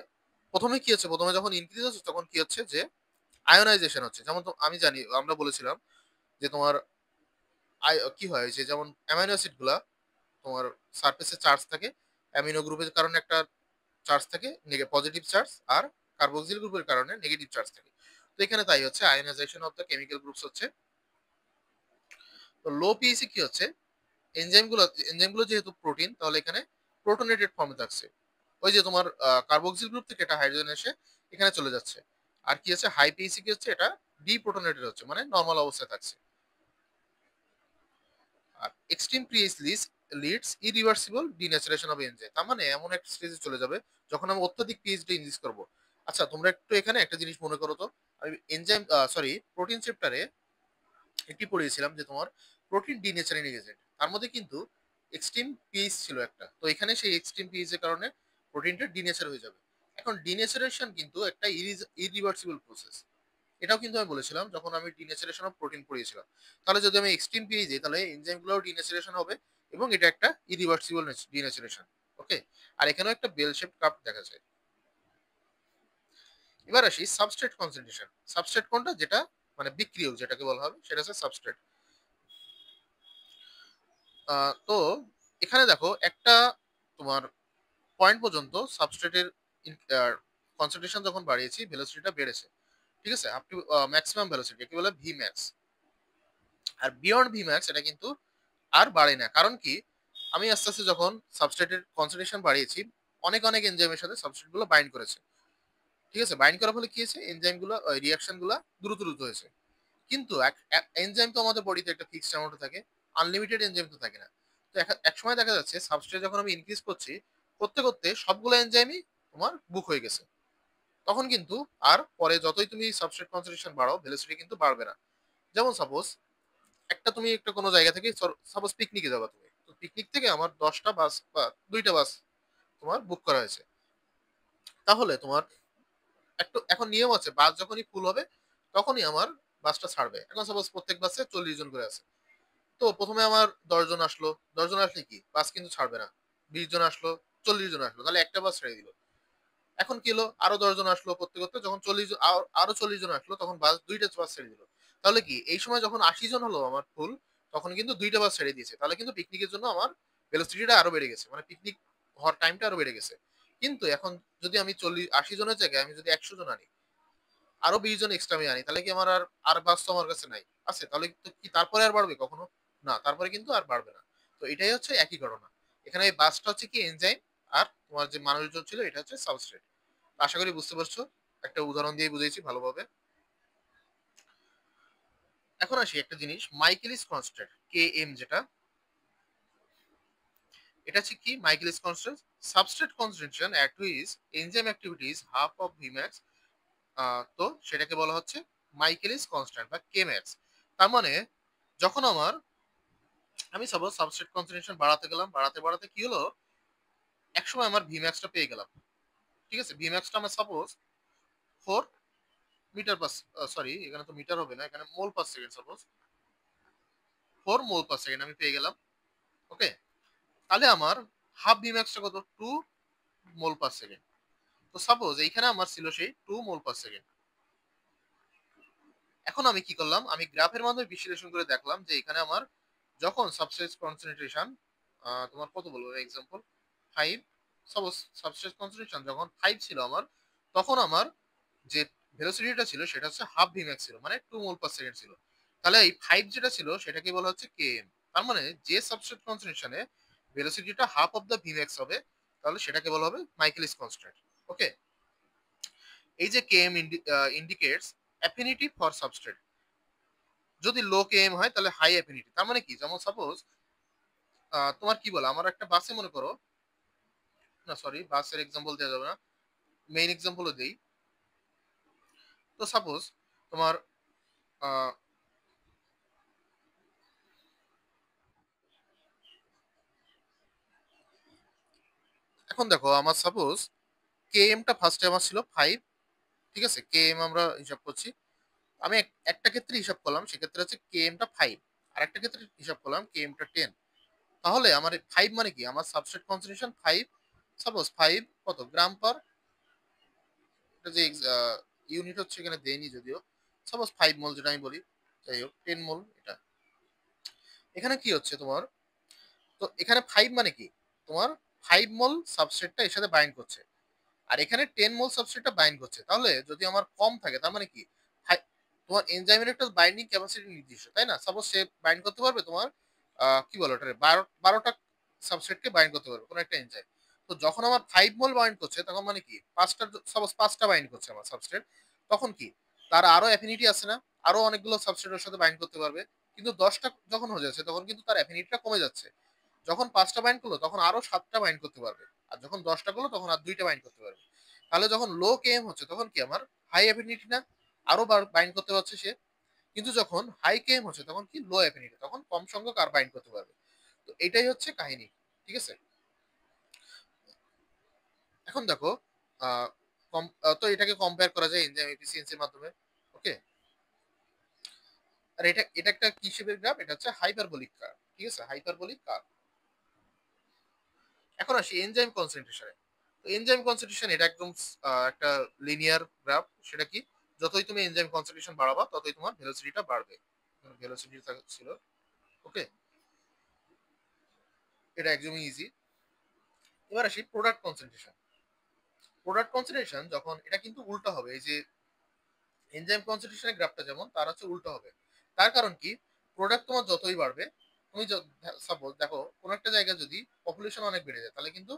প্রথমে কি হচ্ছে, প্রথমে যখন ইনক্রিজ হচ্ছে তখন কি হচ্ছে যে আয়োনাইজেশন হচ্ছে। যেমন তো আমি জানি, আমরা বলেছিলাম যে তোমার কি হয় যে যেমন অ্যামাইনো অ্যাসিড গুলা তোমার সারফেসে চার্জ থাকে, অ্যামিনো গ্রুপের কারণে একটা চার্জ থাকে পজিটিভ চার্জ, আর কার্বক্সিল গ্রুপের কারণে নেগেটিভ চার্জ থাকে। তো এখানে তাই হচ্ছে ionisation of the chemical groups হচ্ছে। তো লো পিএইচে কি হচ্ছে, এনজাইমগুলো যেহেতু প্রোটিন তাহলে এখানে প্রোটোনেটেড ফর্মে থাকছে। ওই যে তোমার কার্বক্সিল গ্রুপ থেকে এটা হাইড্রোজেন এসে এখানে চলে যাচ্ছে। আর কি হচ্ছে হাই পিএইচে কি হচ্ছে, এটা ডিপ্রোটোনেটেড হচ্ছে মানে নর্মাল অবস্থায় থাকছে। আর extreme pH leads irreversible denaturation of enzyme, তার মানে এমন একটা স্টেজে চলে যাবে যখন আমি অত্যধিক পিএইচডি ইনজিউস করব। আচ্ছা তোমরা একটু এখানে একটা জিনিস মনে করো তো, আমি এনজাইম সরি প্রোটিন চ্যাপ্টারে একটি পড়িয়েছিলাম যে তোমার প্রোটিন ডিনেচারিং এজেন্ট, তার মধ্যে কিন্তু এক্সট্রিম পিএইচ ছিল একটা। তো এখানে সেই এক্সট্রিম পিএইচ এর কারণে প্রোটিনটা ডিনেচার হয়ে যাবে। এখন ডিনেচারেশন কিন্তু একটা ইরিভার্সিবল প্রসেস, এটাও কিন্তু আমি বলেছিলাম যখন আমি ডিনেচারেশন অফ প্রোটিন পড়িয়েছিলাম। তাহলে যদি আমি এক্সট্রিম পেয়ে যাই তাহলে এনজাইমগুলোও ডিনেচারেশন হবে, এবং এটা একটা ইরিভার্সিবল ডিনেচারেশন। ওকে, আর এখানেও একটা বেল শেপ কাপ দেখা যায়। এবার আসি সাবস্ট্রেট কনসেন্ট্রেশন। সাবস্ট্রেট কোনটা, যেটা মানে বিক্রিয়ক যেটাকে বলা হবে সেটা হচ্ছে সাবস্ট্রেট। তো এখানে দেখো একটা তোমার পয়েন্ট পর্যন্ত সাবস্ট্রেটের কনসেন্ট্রেশন যখন বাড়িয়েছি ভেলোসিটিটা বেড়েছে, ঠিক আছে, আপ টু ম্যাক্সিমাম ভেলোসিটি কি বলে ভি ম্যাক্স। আর বিয়ন্ড ভি ম্যাক্স এটা কিন্তু আর বাড়ে না, কারণ কি আমি আস্তে আস্তে যখন সাবস্ট্রেটের কনসেন্ট্রেশন বাড়িয়েছি অনেক অনেক এনজাইমের সাথে সাবস্ট্রেট গুলো বাইন্ড করেছে, ঠিক আছে, বাইন্ড করার ফলে কি হয়েছে এনজাইম গুলো রিয়াকশন গুলো দ্রুত দ্রুত হয়েছে। কিন্তু এনজাইম তো আমাদের বডিতে একটা ফিক্সড অ্যামাউন্ট থাকে, আনলিমিটেড এনজাইম তো থাকে না। তো এক সময় দেখা যাচ্ছে সাবস্ট্রেট যখন আমি ইনক্রিজ করছি করতে করতে সবগুলো এনজাইমই তোমার বুক হয়ে গেছে, তখন কিন্তু আর পরে যতই তুমি সাবস্ট্রেট কনসেন্ট্রেশন বাড়াও ভেলোসিটি কিন্তু বাড়বে না। যেমন সাপোজ তুমি একটা কোনো জায়গা থেকে সাপোজ পিকনিকে যাবা, তুমি তো পিকনিক থেকে আমার 10টা বাস বা 2টা বাস তোমার বুক করা হয়েছে, তাহলে তোমার একটু এখন নিয়ম আছে বাস যখনই ফুল হবে তখনই আমার বাসটা ছাড়বে। এখন সাপোজ প্রত্যেক বাসে 40 জন করে আছে, তো প্রথমে আমার 10 জন আসলো, 10 জন আসলে কি বাস কিন্তু ছাড়বে না, 20 জন আসলো, 40 জন আসলো, তাহলে একটা বাস ছেড়ে দিল। এখন কি হলো আরো 10 জন আসলো, করতে করতে যখন 40 জন আরো 40 জন আসলো তখন বাস 2টা বাস ছেড়ে দিল। তাহলে কি এই সময় যখন 80 জন হলো আমার ফুল তখন কিন্তু 2টা বাস ছেড়ে দিয়েছে, তাহলে কিন্তু পিকনিকের জন্য আমার ভেলোসিটিটা আরো বেড়ে গেছে, মানে পিকনিক হওয়ার টাইমটা আরো বেড়ে গেছে। কিন্তু এখন যদি আমি 80 জনের জায়গায় আমি যদি 100 জন আনি, আরো 20 জন এক্সট্রা আমি আনি, তাহলে কি আমার আর আর বাস তো আমার কাছে নাই, আছে, তাহলে তো কি তারপরে আর বাড়বে কখনো? না, তারপরে কিন্তু আর বাড়বে না। তো এটাই হচ্ছে একই ঘটনা, এখানে এই বাসটা হচ্ছে কি এনজাইম, আর তোমার যে মানুষজন ছিল এটা হচ্ছে সাবস্ট্রেট। আশা করি বুঝতে পারছো, একটা উদাহরণ দিয়ে বুঝিয়েছি ভালোভাবে। এখন আসি একটা জিনিস মাইকেলিস কনস্ট্যান্ট কে এম যেটা, এটা হচ্ছে কি Michaelis constant substrate concentration at which enzyme activities half of Vmax, তো সেটাকে বলা হচ্ছে মাইকেলিস কনস্ট্যান্ট বা কে ম্যাক্স। তার মানে যখন আমি সাপোজ সাবস্ট্রেট কনসেন্ট্রেশন বাড়াতে গেলাম, বাড়াতে বাড়াতে কি হলো একসময় আমার ভিম্যাক্সটা পেয়ে গেলাম, ঠিক আছে, ভিম্যাক্সটা আমার সাপোজ 4 মিটার পার, সরি এখানে তো মিটার হবে না, এখানে মোল পার সেকেন্ড, সাপোজ 4 মোল পার সেকেন্ড আমি পেয়ে গেলাম। ওকে, তাহলে আমার হাফ ভিম্যাক্সটা কত 2 মোল পার সেকেন্ড। তো সাপোজ এইখানে আমার ছিল সেই 2 মোল পার সেকেন্ড। এখন আমি কি করলাম আমি গ্রাফের মাধ্যমে বিশ্লেষণ করে দেখলাম যে এখানে আমার যখন সাবস্ট্রেট কনসেন্ট্রেশন তোমার কত বলবো এক্সাম্পল 5, সাপোজ সাবস্ট্রেট কনসেন্ট্রেশন যখন 5 ছিল আমার, তখন আমার যে ভেলোসিটিটা ছিল সেটা হচ্ছে হাফ ভিম্যাক্স ছিল, মানে 2 মোল পার সেকেন্ড ছিল। তাহলে এই 5 যেটা ছিল সেটাকে বলা হচ্ছে কেএম। তার মানে যে সাবস্ট্রেট কনসেন্ট্রেশনে ভেলোসিটিটা হাফ অফ দ্য ভিম্যাক্স হবে তাহলে সেটাকে বলা হবে মাইকেলিস কনস্ট্যান্ট। ওকে, এই যে KM indicates affinity for substrate, যদি লো কেএম হয় তাহলে হাই অ্যাফিনিটি। তার মানে কি যেমন সাপোজ তোমার কি বলে আমার একটা বাসে মনে করো, না সরি বাসের এক্সাম্পল দেওয়া যাবে না, মেইন এক্সাম্পলও দেই। তো সাপোজ তোমার আহ, এখন দেখো আমার সাপোজ কেএমটা ফার্স্টে আমার ছিল 5, ঠিক আছে, কেএম আমরা হিসাব করছি। আমি একটা ক্ষেত্রে হিসাব করলাম সেক্ষেত্রে হচ্ছে কেএমটা 5, আর একটা ক্ষেত্রে হিসাব করলাম কেএমটা 10। তাহলে আমার 5 মানে কি আমার সাবস্ট্রেট কনসেন্ট্রেশন 5, সাপোজ 5 কত গ্রাম পার, এটা যে ইউনিট হচ্ছে এখানে দেয়নি যদিও, সাপোজ 5 মোল যেটা আমি বলি, যাই হোক 10 মোল এটা। এখানে কি হচ্ছে তোমার, তো এখানে 5 মানে কি তোমার 5 মোল সাবস্ট্রেটটা এর সাথে বাইন্ড করছে, আর এখানে 10 মোল সাবস্ট্রেটটা বাইন্ড করছে। তাহলে যদি আমার কম থাকে তার মানে কি তোমার এনজাইমের একটা বাইন্ডিং ক্যাপাসিটি নির্দিষ্ট, তাই না, সাপোজ সে বাইন্ড করতে পারবে তোমার কি বলো ওটা 12টা সাবস্ট্রেটকে বাইন্ড করতে পারবে কোনো একটা এনজাইম। তো যখন আমার 5 মোল বাইন্ড করছে তখন মানে কি পাঁচটা, সাপোজ 5টা বাইন্ড করছে আমার সাবস্ট্রেট, তখন কি তার আরো অ্যাফিনিটি আছে না, আরো অনেকগুলো সাবস্ট্রেটের সাথে বাইন্ড করতে পারবে। কিন্তু 10টা যখন হয়ে যাচ্ছে তখন কিন্তু তার অ্যাফিনিটিটা কমে যাচ্ছে। যখন 5টা বাইন্ড করলো তখন আরো 7টা বাইন্ড করতে পারবে, আর যখন 10টা করলো তখন আর 2টা বাইন্ড করতে পারবে। তাহলে যখন লো কেএম হচ্ছে তখন কি আমার হাই অ্যাফিনিটি না, আরো বাইন্ড করতে পারছে সে। কিন্তু যখন হাই কেএম হচ্ছে তখন কি লো অ্যাফিনিটি, তখন কম সংখ্যক আর বাইন্ড করতে পারবে। তো এটাই হচ্ছে কাহিনী, ঠিক আছে। এখন দেখো আহ, তো এটাকে কম্পেয়ার করা যায় এনজাইম এফিসিয়েন্সির মাধ্যমে। ওকে, আর এটা এটা একটা কি শেপের গ্রাফ, এটা হচ্ছে হাইপারবোলিক কার্ভ, ঠিক আছে, হাইপারবোলিক কার্ভ। এখন আসি এনজাইম কনসেন্ট্রেশনে। তো এনজাইম কনসেন্ট্রেশন এটা একদম একটা লিনিয়ার গ্রাফ। সেটা কি যতই তুমি এনজাইম কনসেন্ট্রেশন বাড়াবা ততই তোমার ভেলোসিটিটা বাড়বে। ভেলোসিটি ছিল, ওকে, এটা একদমই ইজি। এবার আসি প্রোডাক্ট কনসেন্ট্রেশন। প্রোডাক্ট কনসেন্ট্রেশন যখন এটা কিন্তু উল্টো হবে, এই যে এনজাইম কনসেন্ট্রেশনের গ্রাফটা যেমন তার হচ্ছে উল্টো হবে। তার কারণ কি, প্রোডাক্ট তোমার যতই বাড়বে, তুমি সাপোজ দেখো কোনো একটা জায়গায় যদি পপুলেশন অনেক বেড়ে যায় তাহলে কিন্তু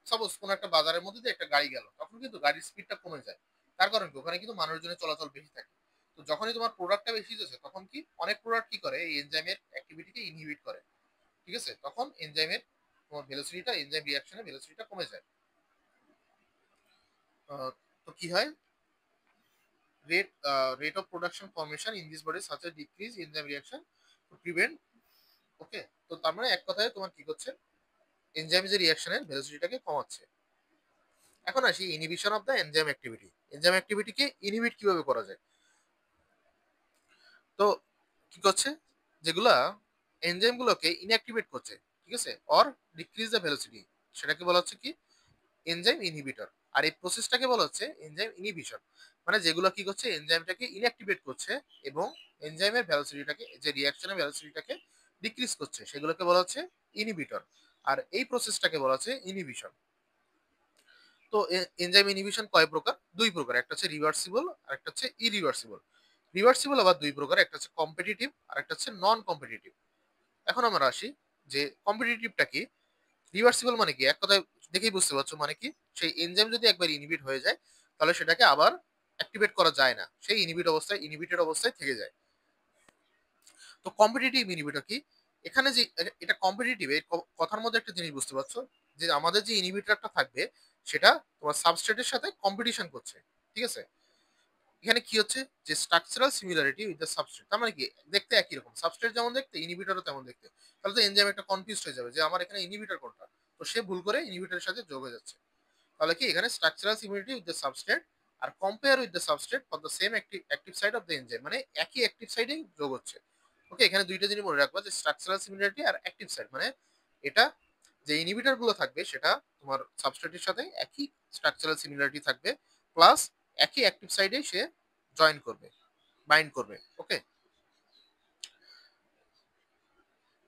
সাপোজ কোনো একটা বাজারের মধ্যে দিয়ে একটা গাড়ি গেল, তখন কিন্তু গাড়ির স্পিডটা কমে যায়। তার কারণ কি, ওখানে কিন্তু মানুষজনের চলাচল বেশি থাকে। তো যখনই তোমার প্রোডাক্টটা বেশি হচ্ছে তখন কি অনেক প্রোডাক্ট কি করে, এই এনজাইমের অ্যাক্টিভিটিকে ইনহিবিট করে। ঠিক আছে, তখন এনজাইমের তোমার ভেলোসিটিটা, এনজাইম রিঅ্যাকশনের ভেলোসিটিটা কমে যায়। তো কি হয়, rate of production formation in this body such a decrease in the reaction to prevent, ওকে। তো তার মানে এক কথায় তোমার কি করছে, এনজাইম যে রিঅ্যাকশনের ভেলোসিটিটাকে কমাচ্ছে। এখন আসি inhibition of the enzyme activity. Enzyme অ্যাক্টিভিটিকে ইনহিবিট কিভাবে করা যায়? তো কি করছে, যেগুলা এনজাইম গুলোকে ইনঅ্যাক্টিভেট করছে, ঠিক আছে, অর ডিক্রিজ দ্য ভেলোসিটি, সেটাকে বলা হচ্ছে কি এনজাইম ইনহিবিটর। আর এই প্রসেসটাকে বলা হচ্ছে এনজাইম ইনহিবিশন। মানে যেগুলো কি করছে, এনজাইমটাকে ইনঅ্যাক্টিভেট করছে এবং এনজাইমের ভেলোসিটিটাকে, যে রিঅ্যাকশনের ভেলোসিটিটাকে ডিক্রিজ করছে, সেগুলোকে বলা হচ্ছে ইনহিবিটর। আর এই প্রসেসটাকে বলা হচ্ছে ইনহিবিশন। তো এনজাইম ইনহিবিশন কয় প্রকার? দুই প্রকার, একটা হচ্ছে রিভার্সিবল আর একটা হচ্ছে ইরিভার্সিবল। রিভার্সিবল আবার দুই প্রকার, একটা হচ্ছে কম্পিটিটিভ আর একটা হচ্ছে নন কম্পিটিটিভ। এখন আমরা আসি যে কম্পিটিটিভটা কি। রিভার্সিবল মানে কি, এক কথায় দেখেই বুঝতে পারছো মানে কি, সেই এনজাইম যদি একবার ইনহিবিট হয়ে যায় তাহলে সেটাকে আবার অ্যাক্টিভেট করা যায় না, সেই ইনহিবিটেড অবস্থায় থেকে যায়। তো কম্পিটিটিভ ইনহিবিটর কি, এখানে যে এটা কম্পিটিটিভ, এর কথার মধ্যে একটা জিনিস বুঝতে পারছো, যে আমাদের যে ইনহিবিটরটা থাকবে সেটা তোমার সাবস্ট্রেটের সাথে কম্পিটিশন করছে। ঠিক আছে, এখানে কি হচ্ছে, যে structural similarity with the substrate, তার মানে কি দেখতে একই রকম, সাবস্ট্রেট যেমন দেখতে ইনহিবিটরও তেমন দেখতে। তাহলে তো এনজাইম একটা কনফিউজ হয়ে যাবে যে আমার এখানে ইনহিবিটর কোনটা, তো সে ভুল করে ইনহিবিটরের সাথে যোগ হয়ে যাচ্ছে। তাহলে কি এখানে structural similarity with the substrate আর compare with the substrate for the same active side of the enzyme, মানে একই অ্যাক্টিভ সাইডেই যোগ হচ্ছে। ওকে, এখানে দুইটা জিনিস মনে রাখবা, যে স্ট্রাকচারাল সিমিলারিটি আর অ্যাক্টিভ সাইড, মানে এটা যে ইনহিবিটর গুলো থাকবে সেটা তোমার সাবস্ট্রেটের সাথে একই স্ট্রাকচারাল সিমিলারিটি থাকবে, প্লাস একই অ্যাক্টিভ সাইডে সে জয়েন করবে, বাইন্ড করবে। ওকে,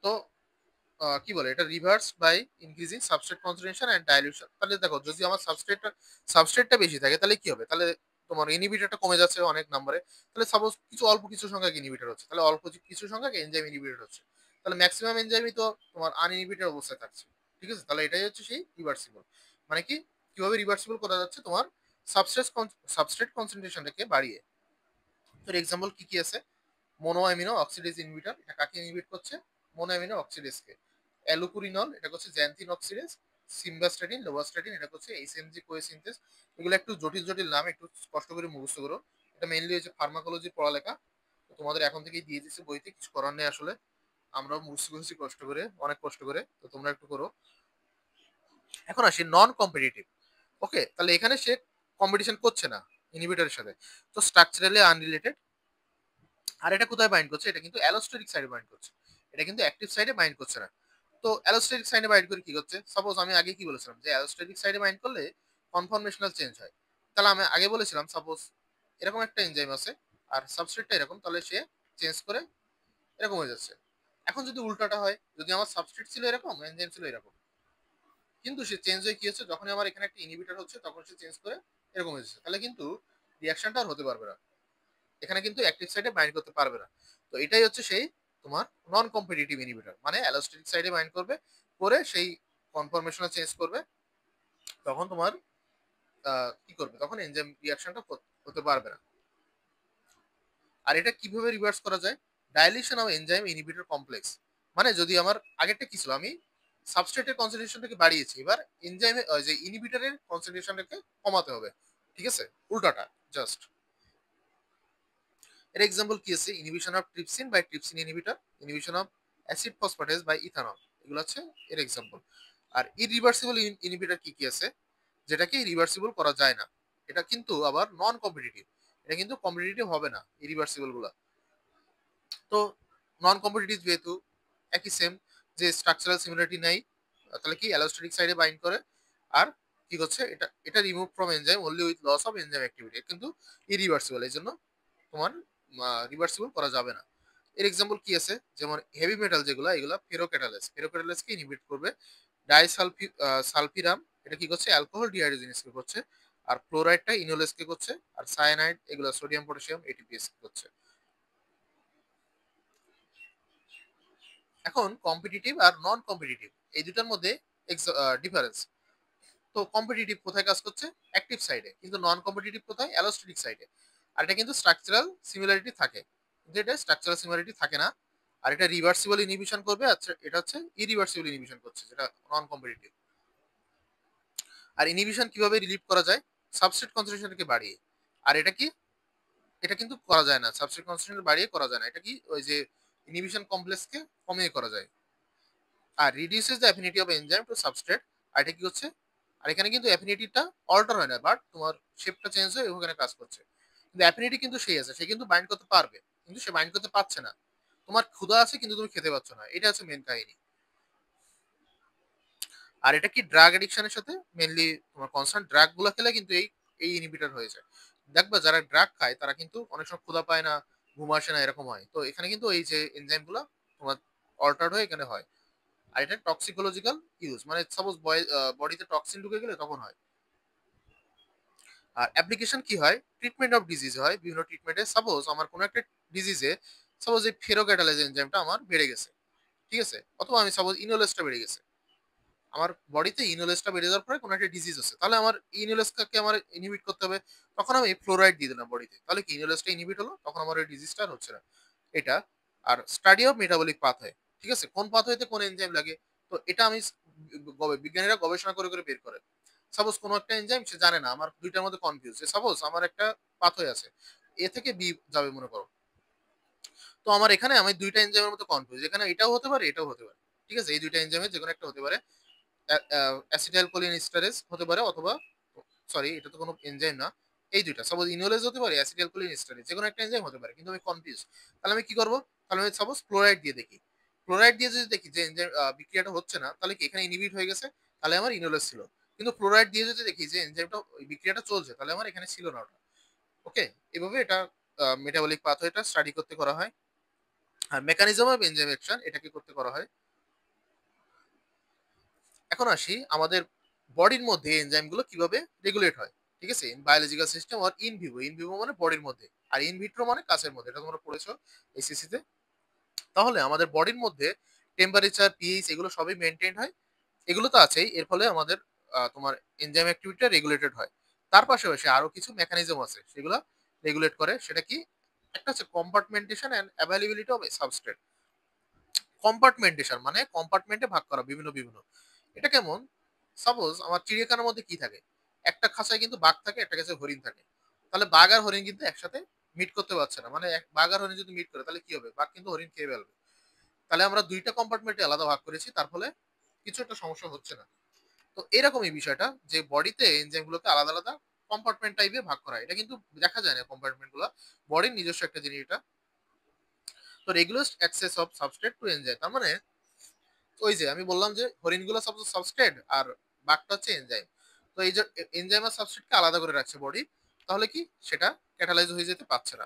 তো কি বলে এটা, reverse by increasing substrate concentration and dilution. তাহলে দেখো যদি আমার সাবস্ট্রেটটা বেশি থাকে তাহলে কি হবে, তাহলে তোমার ইনহিবিটরটা কমে যাচ্ছে অনেক নম্বরে। তাহলে সাপোজ কিছু অল্প কিছু সংখ্যক ইনহিবিটর হচ্ছে, তাহলে অল্প কিছু সংখ্যক এনজাইম ইনহিবিটর হচ্ছে, তাহলে ম্যাক্সিমাম এনজাইমই তো তোমার আনইনহিবিটেড অবস্থায় থাকছে। ঠিক আছে, তাহলে এটাই হচ্ছে সেই রিভার্সিবল। মানে কি, কিভাবে রিভার্সিবল করা যাচ্ছে, তোমার সাবস্ট্রেট কনসেন্ট্রেশনটাকে বাড়িয়ে। তোর এক্সাম্পল কি কি আছে, মোনো অ্যামিনো অক্সিডেজ ইনহিবিটর, এটা কাকে ইনহিবিট করছে, মোনো অ্যামিনো অক্সিডেজকে। অ্যালুপুরিনল, এটা করছে জ্যান্থিন অক্সিডেজ। সিম্বাস্ট্যাটিন, লোভাস্ট্যাটিন, এটা করছে এইচএমজি কোএসিনথেস। এগুলো একটু জটিল জটিল নাম, একটু কষ্ট করে মুখস্থ করো। এটা মেইনলি হচ্ছে ফার্মাকোলজির পড়ালেখা, তো তোমাদের এখন থেকেই দিয়ে দিচ্ছে বইতে, কিছু করার নেই আসলে, আমরাও মুখস্থ করেছি কষ্ট করে, অনেক কষ্ট করে, তো তোমরা একটু করো। এখন আসি নন কম্পিটিটিভ। ওকে, তাহলে এখানে সে কম্পিটিশন করছে না ইনহিবিটরের সাথে, তো স্ট্রাকচারালি আনরিলেটেড। আর এটা কোথায় বাইন্ড করছে, এটা কিন্তু অ্যালোস্টেরিক সাইডে বাইন্ড করছে, এটা কিন্তু অ্যাক্টিভ সাইডে বাইন্ড করছে না। তো অ্যালোস্টেরিক সাইডে বাইন্ড করে কি করছে, সাপোজ আমি আগে কি বলেছিলাম, যে অ্যালোস্টেরিক সাইডে বাইন্ড করলে কনফরমেশনাল চেঞ্জ হয়। তাহলে আমি আগে বলেছিলাম সাপোজ এরকম একটা এনজাইম আছে আর সাবস্ট্রেটটা এরকম, তাহলে সে চেঞ্জ করে এরকম হয়ে যাচ্ছে। এখন যদি উল্টাটা হয়, যদি আমার সাবস্ট্রেট ছিল এরকম, এনজাইম ছিল এরকম, কিন্তু সে চেঞ্জ হয়ে কি হচ্ছে, যখন আমার এখানে একটা ইনহিবিটর হচ্ছে তখন সে চেঞ্জ করে এরকম হয়ে যাচ্ছে, তাহলে কিন্তু রিয়াকশনটা আর হতে পারবে না, এখানে কিন্তু অ্যাক্টিভ সাইডে বাইন্ড করতে পারবে না। তো এটাই হচ্ছে সেই তোমার নন কম্পিটিটিভ ইনহিবিটর, মানে অ্যালোস্টেরিক সাইডে বাইন্ড করবে, করে সেই কনফরমেশনে চেঞ্জ করবে, তখন তোমার কি করবে, তখন এনজাইম রিঅ্যাকশনটা হতে পারবে না। আর এটা কিভাবে রিভার্স করা যায়, dilution of enzyme inhibitor complex. মানে যদি আমার আগেরটা কি ছিল, আমি সাবস্ট্রেটের কনসেন্ট্রেশনটাকে বাড়িয়েছি, এবার এনজাইমে যে ইনহিবিটরের কনসেন্ট্রেশনটাকে কমাতে হবে। ঠিক আছে, উল্টাটা জাস্ট। এর এক্সাম্পল কি আছে, inhibition of trypsin by trypsin inhibitor, inhibition of acid phosphatase by ethanol, এগুলো হচ্ছে এর এক্সাম্পল। আর ইরিভার্সিবল ইনহিবিটর কি কি আছে, যেটাকে রিভার্সিবল করা যায় না, এটা কিন্তু আবার নন কম্পিটিটিভ, এটা কিন্তু কম্পিটিটিভ হবে না ইরিভার্সিবল গুলা। তো নন কম্পিটিটিভ যেহেতু একই সেম, যে স্ট্রাকচারাল সিমিলারিটি নাই, তাহলে কি অ্যালোস্টেরিক সাইডে বাইন্ড করে, আর কি হচ্ছে, এটা এটা remove from enzyme only with loss of enzyme activity, কিন্তু ইরিভার্সিবল, এই জন্য তোমার রিভার্সিবল করা যাবে না। এর এক্সাম্পল কি আছে, যেমন হেভি মেটাল যেগুলো, এগুলো ফেরোক্যাটালেসকে ইনহিবিট করবে। ডাইসালফি সালফিরাম, এটা কি করছে, অ্যালকোহল ডিহাইড্রোজেনেসকে করছে। আর ক্লোরাইডটা ইনোলেসকে করছে। আর সায়ানাইড এগুলো সোডিয়াম পটাশিয়াম এটিপিএস করছে। এখন কম্পিটিটিভ আর নন কম্পিটিটিভ, এই দুটার মধ্যে ডিফারেন্স। তো কম্পিটিটিভ কোথায় কাজ করছে, অ্যাক্টিভ সাইডে, কিন্তু নন কম্পিটিটিভ কোথায়, অ্যালোস্টেটিক সাইডে। আর এটা কিন্তু স্ট্রাকচারাল সিমিলারিটি থাকে, কিন্তু এটা স্ট্রাকচারাল সিমিলারিটি থাকে না। আর এটা রিভার্সিবল ইনহিবিশন করবে, আচ্ছা এটা হচ্ছে ইরিভার্সিবল ইনহিবিশন করছে, যেটা নন কম্পিটিটিভ। আর ইনহিবিশন কিভাবে রিলিভ করা যায়, সাবস্ট্রেট কনসেন্ট্রেশনকে বাড়িয়ে। আর এটা কি, এটা কিন্তু করা যায় না, সাবস্ট্রেট কনসেন্ট্রেশন বাড়িয়ে করা যায় না, এটা কি ওই যে ইনহিবিশন কমপ্লেক্সকে কমিয়ে করা যায়। আর reduces the affinity of enzyme to substrate, আর এটা কি হচ্ছে, আর এখানে কিন্তু অ্যাফিনিটিটা অল্টার হয় না, বাট তোমার শেপটা চেঞ্জ হয়ে ওখানে কাজ করছে। কিন্তু অ্যাফিনিটি কিন্তু সেই আছে, সে কিন্তু বাইন্ড করতে পারবে, কিন্তু সে বাইন্ড করতে পারছে না। তোমার ক্ষুধা আছে কিন্তু তুমি খেতে পাচ্ছ না, এটা হচ্ছে মেন কাহিনী। আর এটা কি ড্রাগ এডিকশনের সাথে মেনলি তোমার কনসার্ন, ড্রাগ গুলো খেলে কিন্তু এই এই ইনহিবিটর হয়ে যায়। দেখবা যারা ড্রাগ খায় তারা কিন্তু অনেক সময় ক্ষুধা পায় না, ঘুম আসে না, এরকম হয়। তো এখানে কিন্তু এই যে এনজাইম গুলো তোমার অল্টার্ড হয়ে এখানে হয়। আর এটা টক্সিকোলজিক্যাল ইউজ, মানে সাপোজ বডিতে টক্সিন ঢুকে গেলে তখন হয়। আর অ্যাপ্লিকেশন কি হয়, ট্রিটমেন্ট অফ ডিজিজ হয় বিভিন্ন ট্রিটমেন্টে। সাপোজ আমার কোনো একটা ডিজিজে, সাপোজ এই ফেরোক্যাটালেজ এনজাইমটা আমার বেড়ে গেছে, ঠিক আছে, অথবা আমি সাপোজ ইনোলেসটা বেড়ে গেছে, আমার বডিতে ইনোলেসটা বেড়ে যাওয়ার পরে কোনো একটা ডিজিজ আছে, তাহলে আমার ইনোলেসটাকে আমার ইনহিবিট করতে হবে। তখন আমি ফ্লোরাইড দিয়ে দিলাম বডিতে, তাহলে কি ইনোলেসটা ইনহিবিট হলো, তখন আমার ওই ডিজিজটা আর হচ্ছে না। এটা। আর স্টাডি অফ মেটাবলিক পাথওয়ে, ঠিক আছে, কোন পাথওয়েতে কোন এনজাইম লাগে, তো এটা আমি বিজ্ঞানীরা গবেষণা করে করে বের করে। সাপোজ কোনো একটা এনজাইম সে জানে না, আমার দুইটার মধ্যে কনফিউজ, সাপোজ আমার একটা পাথওয়ে আছে, এ থেকে বি যাবে মনে করো, তো আমার এখানে আমি দুইটা এনজাইমের মধ্যে কনফিউজ, এখানে এটাও হতে পারে এটাও হতে পারে, ঠিক আছে, এই দুইটা এনজাইমের যে কোনো একটা হতে পারে। অ্যাসিটাইলকোলিন স্টারেজ হতে পারে, অথবা সরি এটা তো কোনো এনজাইম না, এই দুইটা সাপোজ ইনোলেজ হতে পারে, অ্যাসিটাইলকোলিন স্টারেজ যে কোনো একটা এনজাইম হতে পারে, কিন্তু আমি কনফিউজ। তাহলে আমি কি করব, তাহলে আমি সাপোজ ক্লোরাইড দিয়ে দেখি। ক্লোরাইড দিয়ে যদি দেখি যে এনজাইম বিক্রিয়াটা হচ্ছে না, তাহলে কি এখানে ইনহিবিট হয়ে গেছে, তাহলে আমার ইনোলেজ ছিল। কিন্তু ক্লোরাইড দিয়ে যদি দেখি যে এনজাইমটা ওই বিক্রিয়াটা চলছে, তাহলে আমার এখানে ছিল না ওটা। ওকে, এভাবে এটা মেটাবলিক পাথওয়েটা স্টাডি করতে করা হয়। আর মেকানিজম অফ এনজাইম অ্যাকশন এটাকে করতে করা হয়। এখন আসি আমাদের বডির মধ্যে এনজাইম গুলো কিভাবে রেগুলেট হয়, ঠিক আছে, ইন বায়োলজিক্যাল সিস্টেম আর ইন ভিভো। ইন ভিভো মানে বডির মধ্যে, আর ইন ভিট্রো মানে কাছের মধ্যে, এটা তোমরা পড়েছো এসএসসি তে। তাহলে আমাদের বডির মধ্যে টেম্পারেচার, পিএইচ এগুলো সবই মেনটেন হয়, এগুলো তো আছেই, এর ফলে আমাদের তোমার এনজাইম অ্যাক্টিভিটিটা রেগুলেটেড হয়। তার পাশাপাশি আরো কিছু মেকানিজম আছে সেগুলো রেগুলেট করে, সেটা কি, একটা হচ্ছে কম্পার্টমেন্টেশন এন্ড অ্যাভেলেবিলিটি অফ সাবস্ট্রেট। কম্পার্টমেন্টেশন মানে কম্পার্টমেন্টে ভাগ করা বিভিন্ন বিভিন্ন। এটা কেমন, সাপোজ আমার চিড়িয়াখানার মধ্যে কি থাকে, একটা খাঁচায় কিন্তু বাঘ থাকে, একটা কাছে হরিণ থাকে। তাহলে বাঘ আর হরিণ কিন্তু একসাথে মিট করতে পারছে না, মানে বাঘ আর হরিণ যদি মিট করে তাহলে কি হবে, বাঘ কিন্তু হরিণ খেয়ে ফেলবে। তাহলে আমরা দুইটা কম্পার্টমেন্টে আলাদা ভাগ করেছি, তার ফলে কিছু একটা সমস্যা হচ্ছে না। তো এরকমই বিষয়টা, যে বডিতে এনজাইম গুলোকে আলাদা আলাদা কম্পার্টমেন্ট টাইপে ভাগ করা হয়। এটা কিন্তু দেখা যায় না কম্পার্টমেন্ট গুলো, বডির নিজস্ব একটা জিনিস এটা। তো regular access of substrate to enzyme, তার মানে ওই যে আমি বললাম যে হরিণগুলো সাবস্ট্রেট আর বাঘটা হচ্ছে এনজাইম। তো এই যে এনজাইম আর সাবস্ট্রেটকে আলাদা করে রাখছে বডি, তাহলে কি সেটা ক্যাটালাইজ হয়ে যেতে পারছে না।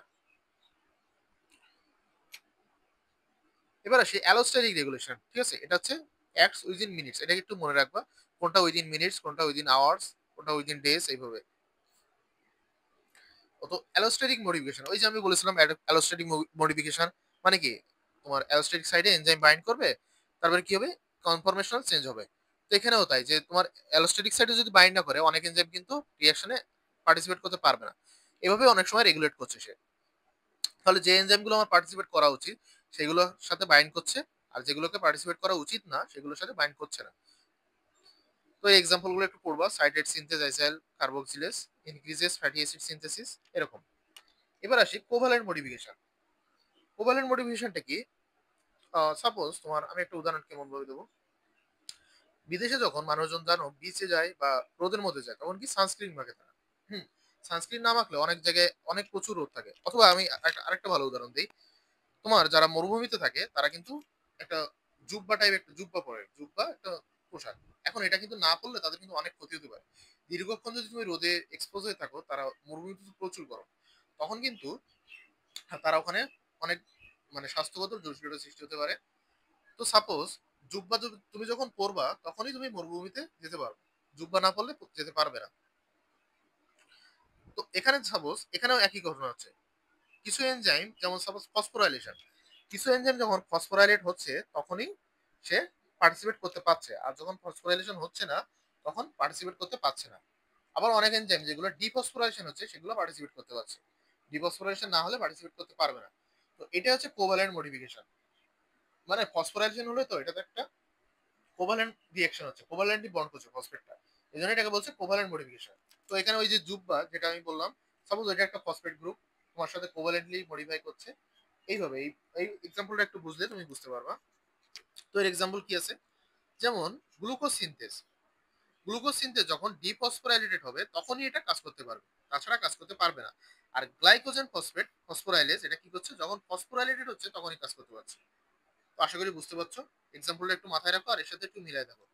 এবার আসি অ্যালোস্টেরিক রেগুলেশন, ঠিক আছে, এটা হচ্ছে অ্যাক্টস উইদিন মিনিটস, এটা একটু মনে রাখবা, কোনটা উইদিন মিনিটস, কোনটা উইদিন আওয়ার্স, কোনটা উইদিন ডেজ, এইভাবে। তো অ্যালোস্টেরিক মডিফিকেশন, ওই যে আমি বলেছিলাম অ্যালোস্টেরিক মডিফিকেশন মানে কি, তোমার অ্যালোস্টেরিক সাইডে এনজাইম বাইন্ড করবে, তারপরে কি হবে, কনফরমেশনাল চেঞ্জ হবে। তো এখানেও তাই, যে তোমার অ্যালোস্টেরিক সাইডে যদি বাইন্ড না করে, অনেক এনজাইম কিন্তু রিঅ্যাকশনে পার্টিসিপেট করতে পারবে না। এভাবে অনেক সময় রেগুলেট করছে সে। তাহলে যে এনজাইমগুলো আমার পার্টিসিপেট করা উচিত সেগুলোর সাথে বাইন্ড করছে, আর যেগুলোকে পার্টিসিপেট করা উচিত না সেগুলোর সাথে বাইন্ড করছে না। তো এই এক্সাম্পল গুলো একটু পড়বা, citrate synthase acyl carboxylase, increases fatty acid synthesis, এরকম। এবার আসি কোভালেন্ট মডিফিকেশন। কোভালেন্ট মডিফিকেশনটা কি, সাপোজ তোমার আমি একটা উদাহরণ কেমন ভাবে দেবো, বিদেশে যখন মানুষজন জানো বিচে যায় বা রোদের মধ্যে যায়, তখন কি সানস্ক্রিন মাখে তারা। হুম, সানস্ক্রিন না মাখলে অনেক জায়গায় অনেক প্রচুর রোদ থাকে। অথবা আমি আরেকটা ভালো উদাহরণ দিই, তোমার যারা মরুভূমিতে থাকে তারা কিন্তু একটা জুব্বা টাইপ, একটা জুব্বা পরে, জুব্বা একটা পোশাক। এখন এটা কিন্তু না পড়লে তাদের কিন্তু অনেক ক্ষতি হতে পারে। দীর্ঘক্ষণ যদি তুমি রোদে এক্সপোজ হয়ে থাকো, তারা মরুভূমিতে তো প্রচুর গরম, তখন কিন্তু তারা ওখানে অনেক মানে স্বাস্থ্যগত জটিলতা সৃষ্টি হতে পারে। তো সাপোজ জুব্বা তুমি যখন পরবা তখনই তুমি মরুভূমিতে যেতে পারবে, জুব্বা না পরলে যেতে পারবে না। তো এখানে সাপোজ এখানেও একই ঘটনা হচ্ছে, কিছু এনজাইম যেমন সাপোজ ফসফোরাইলেশন, কিছু এনজাইম যখন ফসফোরাইলেট হচ্ছে তখনই সে পার্টিসিপেট করতে পারছে, আর যখন ফসফোরাইলেশন হচ্ছে না তখন পার্টিসিপেট করতে পারছে না। আবার অনেক এনজাইম যেগুলো ডিফসফোরাইলেশন হচ্ছে সেগুলো পার্টিসিপেট করতে পারছে, ডিফসফোরাইলেশন না হলে পার্টিসিপেট করতে পারবে না। তো এটা হচ্ছে কোভালেন্ট মডিফিকেশন। মানে ফসফোরাইলেশন হলে তো এটা তো একটা কোভালেন্ট রিঅ্যাকশন হচ্ছে, কোভালেন্টলি বন্ড করছে ফসফেটটা, এই জন্য এটাকে বলছে কোভালেন্ট মডিফিকেশন। তো এখানে ওই যে জুব্বা যেটা আমি বললাম, সাপোজ এটা একটা ফসফেট গ্রুপ তোমার সাথে কোভালেন্টলি মডিফাই করছে, এইভাবে এই এই এক্সাম্পলটা একটু বুঝলে তুমি বুঝতে পারবা। তো এর এক্সাম্পল কি আছে, যেমন গ্লুকোজ সিনথেস, গ্লুকোজ সিনথেস যখন ডিফসফোরাইলেটেড হবে তখনই এটা কাজ করতে পারবে, তাছাড়া কাজ করতে পারবে না। আর গ্লাইকোজেন ফসফেট ফসফোরাইলেজ এটা কি করছে, যখন ফসফোরাইলেটেড হচ্ছে তখনই কাজ করতে পারছে। তো আশা করি বুঝতে পারছো, এক্সাম্পলটা একটু মাথায় রাখো আর এর সাথে একটু মিলাই দেখো।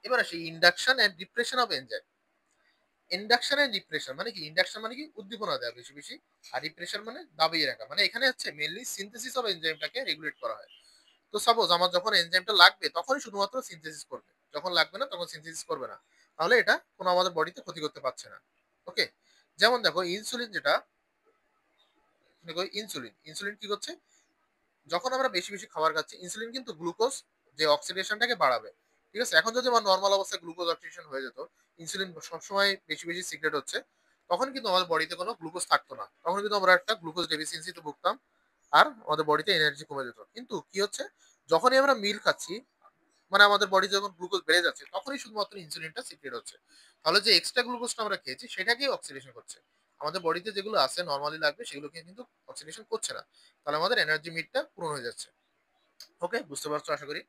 এবার আসি induction and depression of enzyme. Induction and depression মানে কি, ইন্ডাকশন মানে কি উদ্দীপনা দেওয়া বেশি বেশি, আর ডিপ্রেশন মানে দাবিয়ে রাখা, মানে এখানে হচ্ছে মেনলি সিনথেসিস অফ এনজাইমটাকে রেগুলেট করা হয়। তো সাপোজ আমার যখন এনজাইমটা লাগবে তখনই শুধুমাত্র সিনথেসিস করবে, যখন লাগবে না তখন সিনথেসিস করবে না, তাহলে এটা কোনো আমাদের বডিতে ক্ষতি করতে পারছে না। ওকে, যেমন দেখো ইনসুলিন যেটা, দেখো ইনসুলিন, ইনসুলিন কি করছে, যখন আমরা বেশি বেশি খাবার খাচ্ছি ইনসুলিন কিন্তু গ্লুকোজ যে অক্সিডেশনটাকে বাড়াবে। ঠিক আছে, এখন যদি আমার নর্মাল অবস্থায় গ্লুকোজ অক্সিডেশন হয়ে যেত, ইনসুলিন সবসময় বেশি বেশি সিক্রেট হচ্ছে, তখন কিন্তু আমাদের বডিতে কোনো গ্লুকোজ থাকতো না, তখন কিন্তু আমরা একটা গ্লুকোজ ডেফিসিয়েন্সিতে ভুগতাম, আর আমাদের বডিতে এনার্জি কমে যেত। কিন্তু কি হচ্ছে, যখনই আমরা মিল খাচ্ছি, মানে আমাদের বডি যখন গ্লুকোজ বেড়ে যাচ্ছে তখনই শুধুমাত্র ইনসুলিনটা সিক্রেট হচ্ছে, তাহলে যে এক্সট্রা গ্লুকোজটা আমরা খেয়েছি সেটাকেই অক্সিডেশন করছে, আমাদের বডিতে যেগুলো আছে নর্মালি লাগবে সেগুলোকে কিন্তু অক্সিডেশন করছে না, তাহলে আমাদের এনার্জি মিটটা পূরণ হয়ে যাচ্ছে। ওকে, বুঝতে পারছো আশা করি।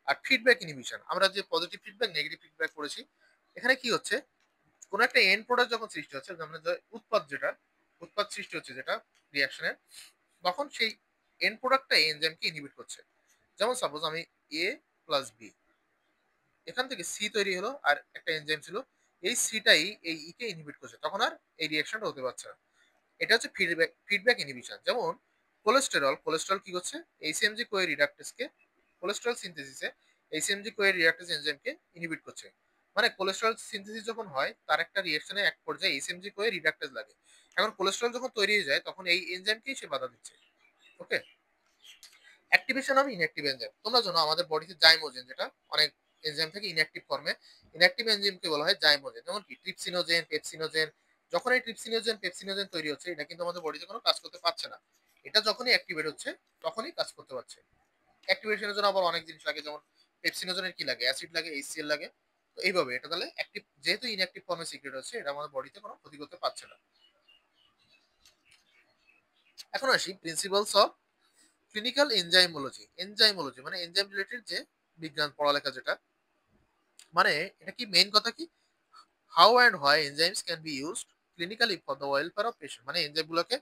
আর ফিডব্যাক ইনহিবিশন, আমরা যে পজিটিভ ফিডব্যাক নেগেটিভ ফিডব্যাক পড়েছি, এখানে কি হচ্ছে, কোন একটা এন্ড প্রোডাক্ট যখন সৃষ্টি হচ্ছে, মানে যে উৎপাদ যেটা, উৎপাদ সৃষ্টি হচ্ছে যেটা রিয়াকশনের, তখন সেই এন্ড প্রোডাক্টটা এনজাইমকে ইনহিবিট করছে। যেমন সাপোজ আমি এ প্লাস বি, এখান থেকে সি তৈরি হলো আর একটা এনজাইম ছিল, এই সিটাই এই ই কে ইনহিবিট করছে, তখন আর এই রিয়াকশনটা হতে পারছে না। এটা হচ্ছে ফিডব্যাক ফিডব্যাক ইনহিবিশন। যেমন কোলেস্টেরল, কোলেস্টেরল কি করছে, এইচএমজি Koi রিডাক্টেসকে, cholesterol সিনথেসিসে এইচএমজি Koi reductase এনজাইমকে inhibit করছে। মানে কোলেস্টেরল সিনথেসিস যখন হয় তার একটা রিঅ্যাকশনে এক পর্যায়ে এইচএমজি কোয়ে রিডাক্টেস লাগে, এখন কোলেস্টেরল যখন তৈরি হয়ে যায় তখন এই এনজাইমকেই সে বাধা দিচ্ছে। ওকে, অ্যাক্টিভেশন অফ ইনঅ্যাক্টিভ এনজাইম, তোমরা জানো আমাদের বডিতে জাইমোজেন যেটা অনেক এনজাইম থেকে ইনঅ্যাক্টিভ ফর্মে, ইনঅ্যাক্টিভ এনজাইমকে বলা হয় জাইমোজেন, যেমন কি ট্রিপসিনোজেন, পেপসিনোজেন। যখন এই ট্রিপসিনোজেন পেপসিনোজেন তৈরি হচ্ছে এটা কিন্তু আমাদের বডিতে কোনো কাজ করতে পারছে না, এটা যখনই অ্যাক্টিভেট হচ্ছে তখনই কাজ করতে পারছে। অ্যাক্টিভেশনের জন্য আবার অনেক জিনিস লাগে, যেমন পেপসিনোজেনের কি লাগে, অ্যাসিড লাগে, এইচসিএল লাগে। তো এইভাবে এটা তাহলে অ্যাক্টিভ, যেহেতু ইনঅ্যাক্টিভ ফর্মে সিক্রেট হচ্ছে এটা আমাদের বডিতে কোনো ক্ষতি করতে পারছে না। এখন আসি প্রিন্সিপালস অফ ক্লিনিক্যাল এনজাইমোলজি। এনজাইমোলজি মানে এনজাইম রিলেটেড যে বিজ্ঞান পড়ালেখা যেটা, মানে এটা কি মেইন কথা কি, how and why enzymes can be used clinically for the welfare of patient, মানে এনজাইমগুলোকে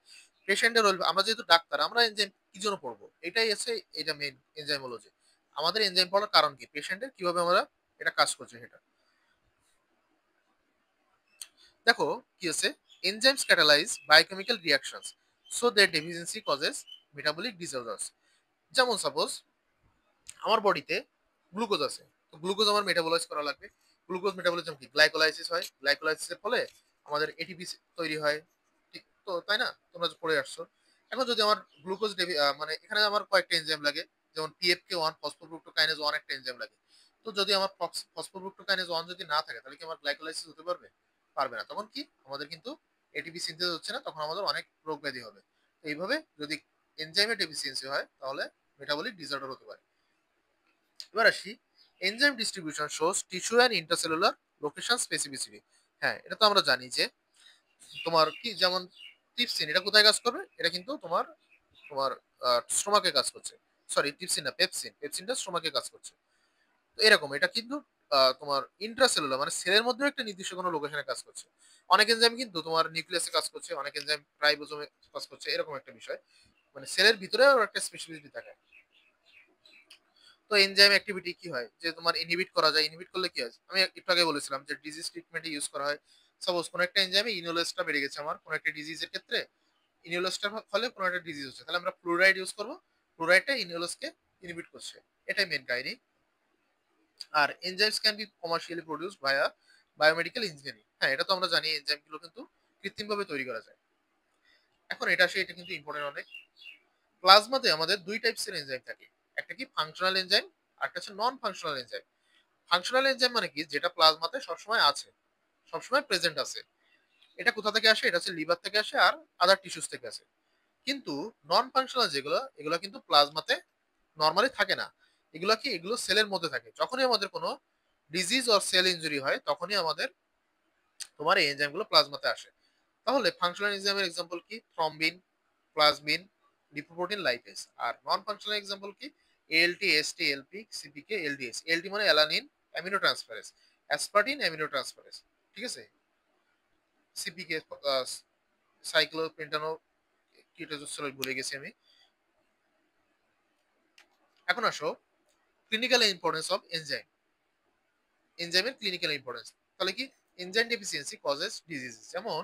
পেশেন্টের ওয়েলফেয়ার, আমরা যেহেতু ডাক্তার আমরা এনজাইম কি জন্য পড়বো, এটাই আছে এটা মেইন এনজাইমোলজি। আমাদের এনজাইম পড়ার কারণ কি, পেশেন্টের কিভাবে আমরা এটা কাজ করছে সেটা। দেখো কি আছে, enzymes catalyse biochemical reactions so that deficiency causes metabolic disorders. যেমন সাপোজ আমার বডিতে গ্লুকোজ আছে, তো গ্লুকোজ আমার মেটাবলাইজ করা লাগবে, গ্লুকোজ মেটাবলিজম কি, গ্লাইকোলাইসিস হয়, গ্লাইকোলাইসিসের ফলে আমাদের এটিপি তৈরি হয়, ঠিক তো তাই না, তোমরা পড়ে আসছো। এখন যদি আমার গ্লুকোজ মানে এখানে আমার কয়েকটা এনজাইম লাগে, যেমন পিএফকে ওয়ান ফসফোফ্রুক্টোকাইনেজ ওয়ান একটা এনজাইম লাগে। তো যদি আমার ফসফোফ্রুক্টোকাইনেজ ওয়ান যদি না থাকে তাহলে কি আমার গ্লাইকোলাইসিস হতে পারবে, পারবে না, তখন কি আমাদের কিন্তু এটিপি সিনথেস হচ্ছে না, তখন আমাদের অনেক রোগ ব্যাধি হবে। তো এইভাবে যদি এনজাইমের ডেফিসিয়েন্সি হয় তাহলে মেটাবলিক ডিসঅর্ডার হতে পারে। এবার আসি, enzyme distribution shows tissue and intercellular location specificity. হ্যাঁ, এটা তো আমরা জানি যে তোমার কি, যেমন টিপসিন এটা কোথায় কাজ করবে, এটা কিন্তু তোমার তোমার স্টোমাকে কাজ করছে, সরি টিপসিন না, পেপসিন, পেপসিনটা স্টোমাকে কাজ করছে। তো এরকম এটা কিন্তু তোমার ইন্ট্রাসেলুলার মানে সেলের মধ্যে একটা নির্দিষ্ট কোনো লোকেশনে কাজ করছে। অনেক এনজাইম কিন্তু তোমার নিউক্লিয়াসে কাজ করছে, অনেক এনজাইম রাইবোজোমে কাজ করছে, এরকম একটা বিষয়, মানে সেলের ভিতরে একটা স্পেশালিটি থাকে। তো এনজাইম অ্যাক্টিভিটি কি হয় যে তোমার ইনহিবিট করা যায়, ইনহিবিট করলে কি হয় আমি একটু আগে বলেছিলাম যে ডিজিজ ট্রিটমেন্টে ইউজ করা হয়। সাপোজ কোনো একটা এনজাইমে ইনোলেসটা বেড়ে গেছে আমার কোনো একটা ডিজিজের ক্ষেত্রে, ইনোলেসটার ফলে কোনো একটা ডিজিজ হচ্ছে, তাহলে আমরা ফ্লুরাইড ইউজ করবো, ফ্লুরাইডটা ইনোলেসকে ইনহিবিট করছে, এটাই মেন কাহিনী। আর enzymes can be commercially produced via biomedical engineering, হ্যাঁ এটা তো আমরা জানি এনজাইমগুলো কিন্তু কৃত্রিমভাবে তৈরি করা যায়। এখন এটা আসে, এটা কিন্তু ইম্পর্টেন্ট অনেক। প্লাজমাতে আমাদের দুই টাইপসের এনজাইম থাকে, একটা কি ফাংশনাল এনজাইম, আর একটা হচ্ছে non functional enzyme. Functional enzyme মানে কি, যেটা প্লাজমাতে সবসময় আছে, সবসময় প্রেজেন্ট আছে। এটা কোথা থেকে আসে, এটা হচ্ছে লিভার থেকে আসে আর আদার টিস্যুস থেকে আসে। কিন্তু নন ফাংশনাল যেগুলো, এগুলো কিন্তু প্লাজমাতে নর্মালি থাকে না। এগুলো কি, এগুলো সেলের মধ্যে থাকে। যখনই আমাদের কোনো ডিজিজ অর সেল ইনজুরি হয় তখনই আমাদের তোমার এই এনজাইমগুলো প্লাজমাতে আসে। তাহলে ফাংশনাল এনজাইমের এক্সাম্পল কি, থ্রম্বিন, প্লাজমিন, লিপোপ্রোটিন, লাইপেজ। আর নন ফাংশনাল এক্সাম্পল কি, ALT, ST, LP, CPK, LDS. LT মানে alanine amino transferase, aspartine amino transferase, ঠিক আছে। সিপিকে সাইক্লোপেন্টানো কিটোজোসেরল ভুলে গেছি আমি। এখন আসো ক্লিনিক্যাল ইম্পর্টেন্স অফ এনজাইম, এনজাইমের ক্লিনিক্যাল ইম্পর্টেন্স। তাহলে কি, এনজাইম ডেফিসিয়েন্সি কজেস ডিজিজ, যেমন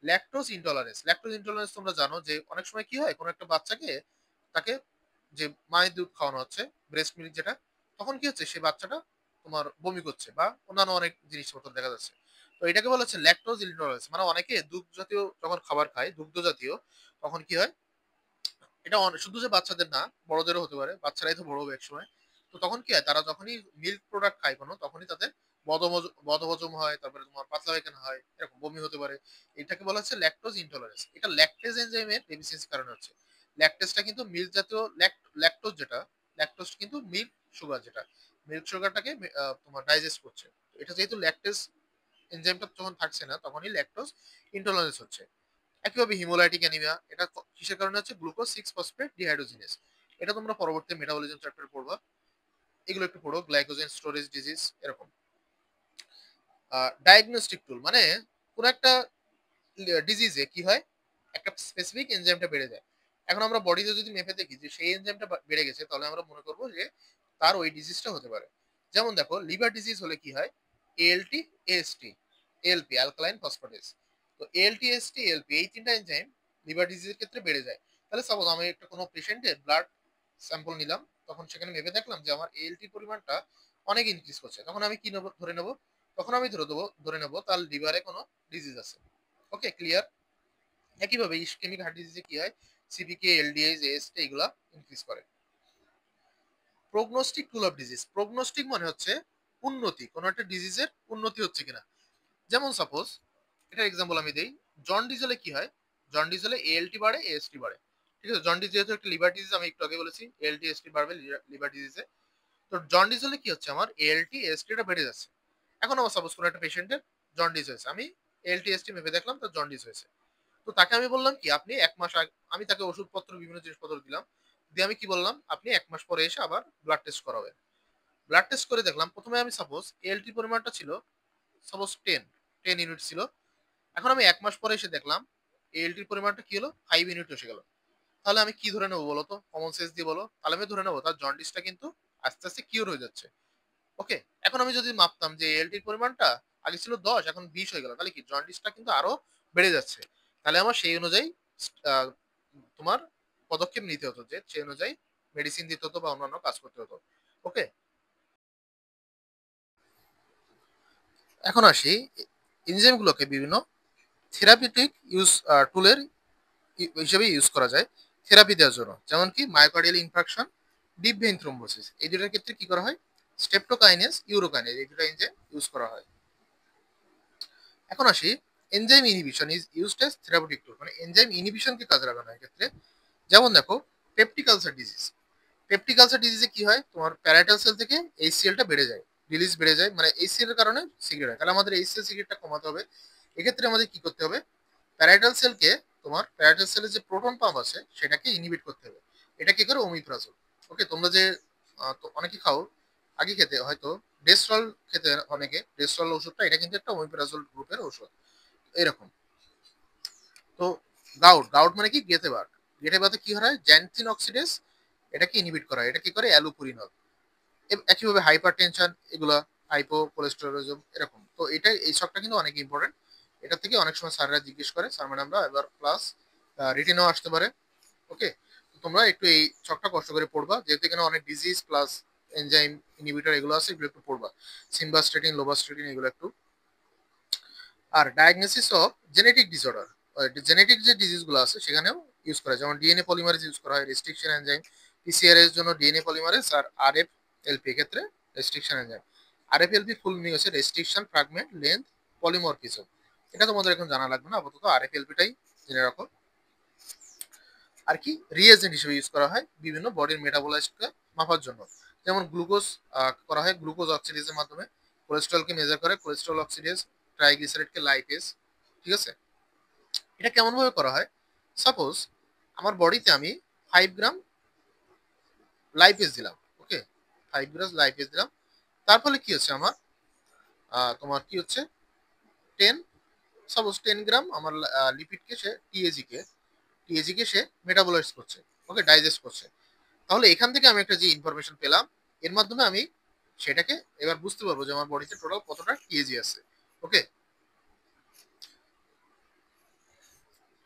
ল্যাকটোজ ইনটলারেন্স। ল্যাকটোজ ইনটলারেন্স তোমরা জানো যে অনেক সময় কি হয়, কোনো একটা বাচ্চাকে, তাকে যে মায়ের দুধ খাওয়ানো হচ্ছে, ব্রেস্ট মিল্ক যেটা, তখন কি হচ্ছে সেই বাচ্চাটা তোমার বমি করছে বা অন্যান্য অনেক জিনিসপত্র দেখা যাচ্ছে। তো এটাকে বলা হচ্ছে ল্যাকটোজ ইনটলারেন্স, মানে অনেকে দুধ জাতীয় যখন খাবার খায়, দুগ্ধ জাতীয়, তখন কি হয়, এটা শুধু যে বাচ্চাদের না, বড়দেরও হতে পারে, বাচ্চারাই তো বড় হবে একসময়। তো তখন কি হয়, তারা যখনই মিল্ক প্রোডাক্ট খায় কোনো, তখনই তাদের বদহজম হয়, তারপরে তোমার পাতলা পায়খানা হয়, এরকম বমি হতে পারে। এটাকে বলা হচ্ছে ল্যাকটোজ ইনটলারেন্স। এটা ল্যাকটেজ এনজাইমের ডেফিসিয়েন্সির কারণে হচ্ছে। ল্যাকটেজটা কিন্তু মিল্ক জাতীয়, ল্যাকটোজ যেটা, ল্যাকটোজ কিন্তু মিল্ক সুগার, যেটা মিল্ক সুগারটাকে তোমার ডাইজেস্ট করছে। তো এটা যেহেতু ল্যাকটেজ এনজাইমটা যখন থাকছে না, তখনই ল্যাকটোজ ইনটলারেন্স হচ্ছে। একইভাবে হিমোলাইটিক অ্যানিমিয়া, এটা কিসের কারণে হচ্ছে, গ্লুকোজ 6 ফসফেট ডিহাইড্রোজিনেস। এটা তোমরা পরবর্তী মেটাবলিজম চ্যাপ্টারে পড়বা, এগুলো একটু পড়ো। গ্লাইকোজেন স্টোরেজ ডিজিজ, এরকম। ডায়াগনস্টিক টুল মানে কোন একটা ডিজিজে কি হয়, একটা স্পেসিফিক এনজাইমটা বেড়ে যায়। এখন আমরা বডিতে যদি মেপে দেখি যে সেই এনজাইমটা বেড়ে গেছে, তাহলে আমরা মনে করবো যে তার ওই ডিজিজটা হতে পারে। যেমন দেখো, লিভার ডিজিজ হলে কি হয়, ALT, AST, ALP alkaline phosphatase. তো এএলটি, এএসটি, এএলপি এই তিনটা এনজাইম লিভার ডিজিজের ক্ষেত্রে বেড়ে যায়। তাহলে সাপোজ আমি একটা কোনো পেশেন্টের ব্লাড স্যাম্পল নিলাম, তখন সেখানে মেপে দেখলাম যে আমার এএলটি পরিমাণটা অনেক ইনক্রিজ করছে, তখন আমি কি নেবো, ধরে নেবো, তখন আমি ধরে নেবো তার লিভারে কোনো ডিজিজ আছে। ওকে, ক্লিয়ার। একইভাবে ইসকেমিক হার্ট ডিজিজে কি হয়, সিপিকে, এলডিএস, এএসটি এগুলা ইনক্রিজ করে। Prognostic tool of disease, prognostic মানে হচ্ছে উন্নতি, কোনো একটা ডিজিজের উন্নতি হচ্ছে কিনা। যেমন সাপোজ, এটার এক্সাম্পল আমি দেই, জন্ডিস হলে কি হয়, জন্ডিস হলে এএলটি বাড়ে, এএসটি বাড়ে, ঠিক আছে। জন্ডিস যেহেতু একটা লিভার ডিজিজ, আমি একটু আগে বলেছি এএলটি, এএসটি বাড়বে লিভার ডিজিজে। তো জন্ডিস হলে কি হচ্ছে, আমার এএলটি, এএসটি টা বেড়ে যাচ্ছে। এখন আমার সাপোজ কোনো একটা পেশেন্টের জন্ডিস হয়েছে, আমি এএলটি, এএসটি মেপে দেখলাম তার জন্ডিস হয়েছে। তো তাকে আমি বললাম কি, আপনি 1 মাস আগে, আমি তাকে ওষুধপত্র বিভিন্ন জিনিসপত্র দিলাম, দিয়ে আমি কি বললাম, আপনি 1 মাস পরে এসে আবার ব্লাড টেস্ট করাবেন। ব্লাড টেস্ট করে দেখলাম, প্রথমে আমি সাপোজ এএলটি পরিমাণটা ছিল সাপোজ 10 ইউনিট ছিল। এখন আমি 1 মাস পরে এসে দেখলাম এএলটির পরিমাণটা কি হলো, 5 ইউনিট এসে গেল। তাহলে আমি কি ধরে নেবো বলো তো, কমন সেন্স দিয়ে বলো, তাহলে আমি ধরে নেবো তার জন্ডিসটা কিন্তু আস্তে আস্তে কিওর হয়ে যাচ্ছে। ওকে, এখন আমি যদি মাপতাম যে এএলটির পরিমাণটা আগে ছিল 10, এখন 20 হয়ে গেল, তাহলে কি জন্ডিসটা কিন্তু আরো বেড়ে যাচ্ছে। তাহলে আমার সেই অনুযায়ী আহ, তোমার পদক্ষেপ নিতে হতো, যে সেই অনুযায়ী মেডিসিন দিতে হতো বা অন্যান্য কাজ করতে হতো। ওকে, এখন আসি, এনজাইমগুলোকে বিভিন্ন থেরাপিউটিক টুলের হিসেবে ইউজ করা যায় থেরাপি দেওয়ার জন্য। যেমন কি myocardial infarction, deep vein thrombosis, এই দুটার ক্ষেত্রে কি করা হয়, স্টেপটোকাইনেস, ইউরোকাইনেস, এই দুটো এনজাইম ইউজ করা হয়। এখন আসি, enzyme inhibition is used as therapeutic tool, মানে এনজাইম ইনহিবিশনকে কাজে লাগানো হয় ক্ষেত্রে। যেমন দেখো, peptic ulcer disease, peptic ulcer ডিজিজে কি হয়, তোমার প্যারাইটাল সেল থেকে এইচসিএল টা বেড়ে যায়, রিলিজ বেড়ে যায়, মানে এইচসিএল এর কারণে সিগারেট হয়। তাহলে আমাদের এইচসিএল সিগারেটটা কমাতে হবে। এক্ষেত্রে আমাদের কি করতে হবে, প্যারাইটাল সেলকে, তোমার প্যারাইটাল সেলের যে প্রোটন পাম্প আছে সেটাকে ইনহিবিট করতে হবে। এটা কি করে, ওমিপ্রাজল। ওকে, তোমরা যে তো অনেকে খাও, আগে খেতে হয়তো ডেস্ট্রল খেতে, অনেকে ডেস্ট্রল ওষুধটা, এটা কিন্তু একটা ওমিপ্রাজল গ্রুপের ওষুধ, এরকম। তো গাউট, গাউট মানে কি, গেঁথে বাত। গেঁথে বাতে কি হয়, জ্যানথিন অক্সিডেজ এটাকে ইনহিবিট করা হয়। এটা কি করে, অ্যালুপুরিনল। একইভাবে হাইপার টেনশন এগুলা, হাইপো কোলেস্টেরলিজম এরকম। তো এই ছকটা কিন্তু অনেক ইম্পর্টেন্ট। এটা থেকে অনেক সময় স্যাররা জিজ্ঞেস করে, স্যার ম্যাডামরা, এবার প্লাস রিটেনও আসতে পারে। ওকে, তোমরা একটু এই ছকটা কষ্ট করে পড়বা, যেহেতু এখানে অনেক ডিজিজ প্লাস এনজাইম ইনহিবিটর এগুলো আছে, এগুলো একটু পড়বা। সিম্বাস্টেটিন, লোবাস্টেটিন এগুলো একটু। আর diagnosis of genetic disorder, genetic যে ডিজিজগুলো আছে সেখানেও ইউজ করা হয়, যেমন ডিএনএ পলিমারেজ ইউজ করা হয় রেস্ট্রিকশন এনজাইম, পিসিআর এর জন্য ডিএনএ পলিমারেজ, আর আরএফ এলপি ক্ষেত্রে restriction enzyme. RF LP full meaning হচ্ছে রেস্ট্রিকশন ফ্র্যাগমেন্ট লেন্থ পলিমরফিজম। এটা তোমাদের এখন জানা লাগবে না, আপাতত আরএফ এলপিটাই জেনে রাখো। আর কি রিএজেন্ট হিসেবে ইউজ করা হয় বিভিন্ন বডির মেটাবোলাইজকে মাপার জন্য, যেমন গ্লুকোজ করা হয় গ্লুকোজ অক্সিডেজের মাধ্যমে, কোলেস্ট্রলকে মেজার করে কোলেস্ট্রল অক্সিডেজ, ট্রাইগ্লিসারাইডকে লাইপেজ। ঠিক আছে, এটা কেমন ভাবে করা হয়? সাপোজ আমার বডিতে আমি 5 গ্রাম লাইপেজ দিলাম। ওকে, 5 গ্রাম লাইপেজ দিলাম, তার ফলে কি হচ্ছে আমার, তোমার কি হচ্ছে, 10, সাপোজ 10 গ্রাম আমার লিপিডকে সে টিএজি কে সে মেটাবোলাইজ করছে, ওকে, ডাইজেস্ট করছে। তাহলে এখান থেকে আমি একটা যে ইনফরমেশন পেলাম, এর মাধ্যমে আমি সেটাকে এবার বুঝতে পারবো যে আমার বডিতে টোটাল কতটা টিএজি আছে। ওকে,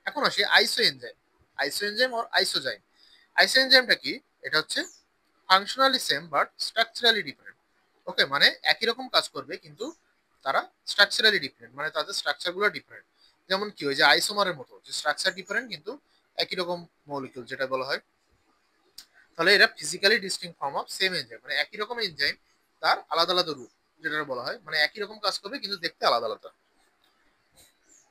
এখন আসি আইসো এনজাইম। আইসো এনজাইম আর আইসোজাইম। আইসো এনজাইমটা কি? এটা হচ্ছে functionally same but structurally different. Okay, মানে একই রকম কাজ করবে কিন্তু তারা স্ট্রাকচারালি ডিফারেন্ট, মানে তাদের স্ট্রাকচার গুলো ডিফারেন্ট। যেমন কি ওই যে আইসোমারের মতো, যে স্ট্রাকচার ডিফারেন্ট কিন্তু একই রকম মলিকিউল যেটা বলা হয়। তাহলে এরা physically distinct form of same enzyme, মানে একই রকম এনজাইম তার আলাদা আলাদা রূপ, যেটা বলা হয় মানে একই রকম কাজ করবে কিন্তু দেখতে আলাদা আলাদা।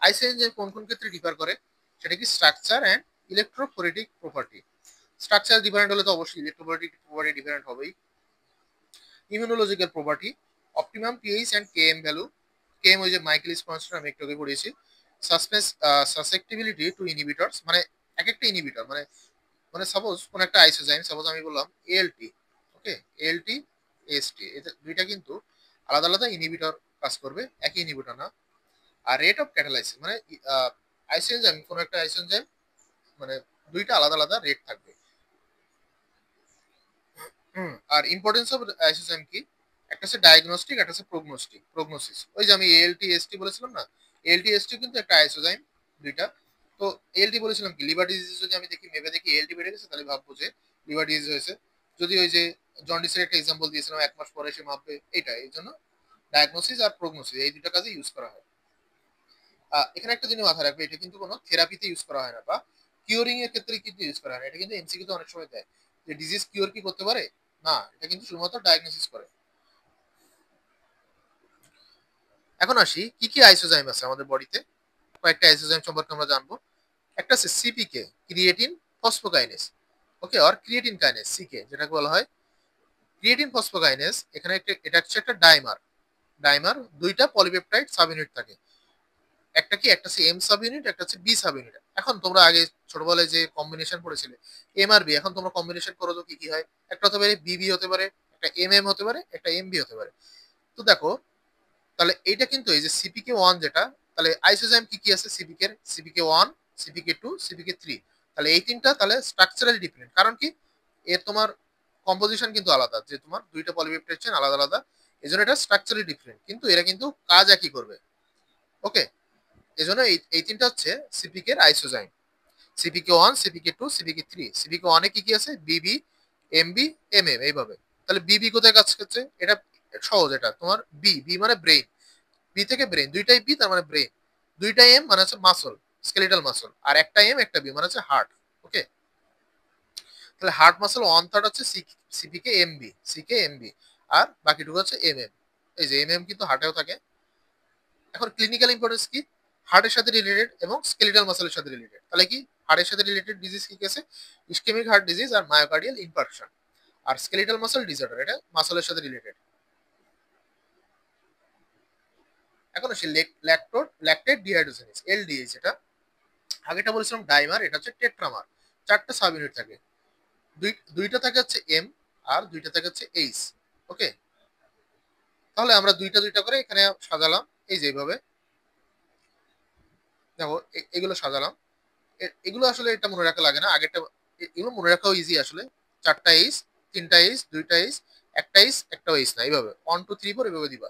আইসো এনজাইম কোন কোন ক্ষেত্রে ডিফার করে? সেটা কি structure and electrophoretic property. Structure different হলে তো অবশ্যই ইলেকট্রোফোরেটিক প্রপার্টি ডিফারেন্ট হবেই। Immunological property, optimum pH and Km value. Km ওই যে মাইকেলিস কনস্ট্যান্ট আমি একটু আগে পড়িয়েছি। সাসেপ্টিবিলিটি টু ইনহিবিটরস, মানে এক একটা ইনহিবিটর, মানে মানে সাপোজ কোন একটা আইসোজাইম, সাপোজ আমি বললাম এএলটি। ওকে, এএলটি এএসটি, এটা দুইটা কিন্তু আলাদা আলাদা ইনহিবিটর কাজ করবে, একই ইনহিবিটর না। আর রেট অফ ক্যাটালাইসিস, মানে আইসোএনজাইম কোন একটা আইসোএনজাইম মানে দুইটা আলাদা আলাদা রেট থাকবে। আর ইম্পর্টেন্স অফ আইসোএনজাইম কি? একটা হচ্ছে ডায়াগনস্টিক, একটা হচ্ছে প্রগনোসিস। ওই যে আমি এএলটি এসটি বলেছিলাম না, এএলটি এসটি কিন্তু একটা আইসোএনজাইম দুইটা। তো এএলটি বলেছিলাম কি, লিভার ডিজিজ যদি আমি দেখি মেপে দেখি এএলটি বেড়ে গেছে, তাহলে ভাববো যে লিভার ডিজিজ হয়েছে। যদি ওই যে জন্ডিসের একটা এক্সাম্পল দিয়েছিলাম, 1 মাস পরে সে মাপবে, এটা এই জন্য ডায়াগনোসিস আর প্রগনোসিস এই দুটো কাজে ইউজ করা হয়। এখানে একটা জিনিস মাথায় রাখবে, এটা কিন্তু কোনো থেরাপিতে ইউজ করা হয় না, বা কিওরিং এর ক্ষেত্রে কিন্তু ইউজ করা হয় না। এটা কিন্তু এমসিকিউ তে অনেক সময় দেয় যে ডিজিজ কিওর কি করতে পারে, না, এটা কিন্তু শুধুমাত্র ডায়াগনোসিস করে। এখন আসি কি কি আইসোজাইম আছে আমাদের বডিতে। কয়েকটা আইসোজাইম সম্পর্কে আমরা জানবো। একটা আছে সিপিকে, ক্রিয়েটিন ফসফোকাইনেজ। ওকে, আর ক্রিয়েটিন কাইনেজ সিকে যেটাকে বলা হয় ক্রিয়েটিন ফসফোকাইনেজ। এখানে এটা হচ্ছে একটা ডাইমার। ডাইমার দুইটা পলিপেপটাইড সাব ইউনিট থাকে। একটা কি, একটা হচ্ছে এম সাব ইউনিট, একটা হচ্ছে বি সাব ইউনিট। এখন তোমরা আগে ছোটবেলায় যে কম্বিনেশন পড়েছিলে এম আর বি, এখন তোমরা কম্বিনেশন করো তো কি কি হয়? একটা হতে পারে বিবি হতে পারে, একটা এম এম হতে পারে, একটা এম বি হতে পারে। তো দেখো, তাহলে এইটা কিন্তু এই যে সিপিকে ওয়ান যেটা, তাহলে আইসোজাইম কি কি আছে সিপিকে এর? সিপিকে ওয়ান, সিপিকে টু, সিপিকে থ্রি। তাহলে এই তিনটা তাহলে স্ট্রাকচারালি ডিফারেন্ট, কারণ কি এর তোমার কম্পোজিশন কিন্তু আলাদা, যে তোমার দুইটা পলিপেপটাইড চেইন আলাদা আলাদা, এই জন্য এটা স্ট্রাকচারালি ডিফারেন্ট, কিন্তু এরা কিন্তু কাজ একই করবে। ওকে, এই জন্য এই তিনটা হচ্ছে সিপিকে এর আইসোজাইম। সিপিকে ওয়ান, সিপিকে টু, সিপিকে থ্রি। সিপিকে ওয়ানে কি কি আছে? বিবি, এমবি, এমএম, এইভাবে। তাহলে বিবি কোথায় কাজ করছে? এটা সহজ, এটা তোমার বি, বি মানে ব্রেইন, বি থেকে ব্রেন, দুইটাই বি তার মানে ব্রেন। দুইটা এম মানে হচ্ছে মাসল, স্কেলিটাল মাসল, আর একটা এম একটা বি মানে হচ্ছে হার্ট। ওকে, তাহলে হার্ট মাসল ওয়ান থার্ড হচ্ছে সিপিকে এমবি, সিকে এমবি, আর বাকিটুকু হচ্ছে এমএম। এই যে এমএম কিন্তু হার্টেও থাকে। এখন ক্লিনিক্যাল ইম্পর্টেন্স কি? হার্টের সাথে রিলেটেড এবং স্কেলিটাল মাসলের সাথে রিলেটেড। তাহলে কি হার্টের সাথে রিলেটেড ডিজিজ কি কি আছে? ইসকেমিক হার্ট ডিজিজ আর মায়োকার্ডিয়াল ইনফার্কশন। আর স্কেলিটাল মাসল ডিসঅর্ডার, এটা মাসলের সাথে রিলেটেড। এখন আসি ল্যাকটেট ডিহাইড্রোজেনেজ, এলডিএইচ। এটা আগেটা বলেছিলাম ডাইমার, এটা হচ্ছে টেট্রামার। চারটা সাব ইউনিট থাকে, দুইটা থাকে হচ্ছে এম, আর দুইটা থাকে হচ্ছে এইচ। ওকে, তাহলে আমরা দুইটা দুইটা করে এখানে সাজালাম, এই যে এইভাবে দেখো, এগুলো সাজালাম। এগুলো আসলে এটা মনে রাখা লাগে না, আগেরটা এগুলো মনে রাখাও ইজি আসলে। চারটা এইচ, তিনটা এইচ, দুইটা এইচ, একটা এইচ একটা এইচ না, এইভাবে 1 2 3 4 এভাবে দিবা।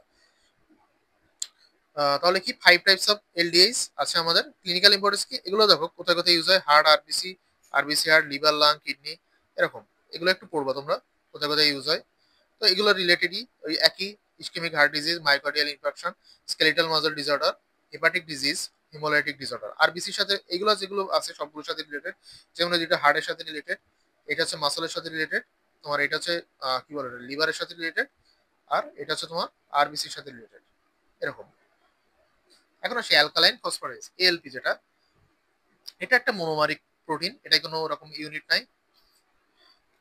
তাহলে কি 5 টাইপস অফ এলডিএইচ আছে আমাদের। ক্লিনিক্যাল ইম্পর্টেন্স কি, এগুলো দেখো কোথায় কোথায় ইউজ হয়। Heart RBC, RBC heart, liver, lung, kidney, এরকম এগুলো একটু পড়বা তোমরা কোথায় কোথায় ইউজ হয়। তো এগুলো রিলেটেডই ওই একই, ischemic heart disease, myocardial infarction, skeletal muscle disorder, hepatic disease, hemolytic disorder. আরবিসির সাথে এগুলো যেগুলো আছে সবগুলোর সাথে রিলেটেড। যেমন যেটা হার্টের সাথে রিলেটেড, এটা হচ্ছে মাসলের সাথে রিলেটেড, তোমার এটা হচ্ছে কি বলে লিভারের সাথে রিলেটেড, আর এটা হচ্ছে তোমার আরবিসির সাথে রিলেটেড, এরকম। এখন আসি অ্যালকালাইন ফসফরাইজ, এএলপি যেটা, এটা একটা মোনোমারিক প্রোটিন, এটা কোনো রকম ইউনিট নাই।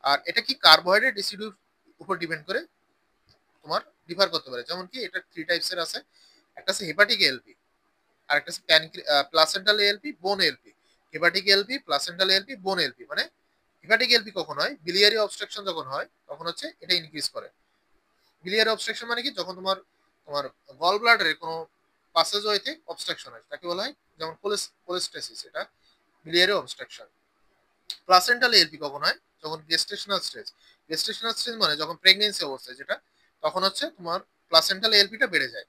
আর এটা কি কার্বোহাইড্রেট রেসিডিউর উপর ডিপেন্ড করে তোমার ডিফার করতে পারে। যেমন কি এটা 3 টাইপস এর আছে। একটা আছে হেপাটিক এএলপি, আর একটা আছে প্লাসেন্টাল এএলপি, বোন ALP. Hepatic ALP, placental ALP, বোন এএলপি, মানে হেপাটিক এএলপি কখন হয়, বিলিয়ারি অবস্ট্রাকশন যখন হয় তখন হচ্ছে এটা ইনক্রিজ করে। বিলিয়ারি অবস্ট্রাকশন মানে কি, যখন তোমার তোমার গল ব্লাডারে কোনো পাসেজ ওয়েতে অবস্ট্রাকশন হয় তাকে বলা হয়, যেমন কোলেস্টেসিস, এটা বিলিয়ারি অবস্ট্রাকশন। প্লাসেন্টাল এএলপি কখন হয়, যখন গেস্টেশনাল স্টেজ। গেস্টেশনাল স্টেজ মানে যখন প্রেগনেন্সি অবস্থায়, যেটা তখন হচ্ছে তোমার প্লাসেন্টাল এএলপিটা বেড়ে যায়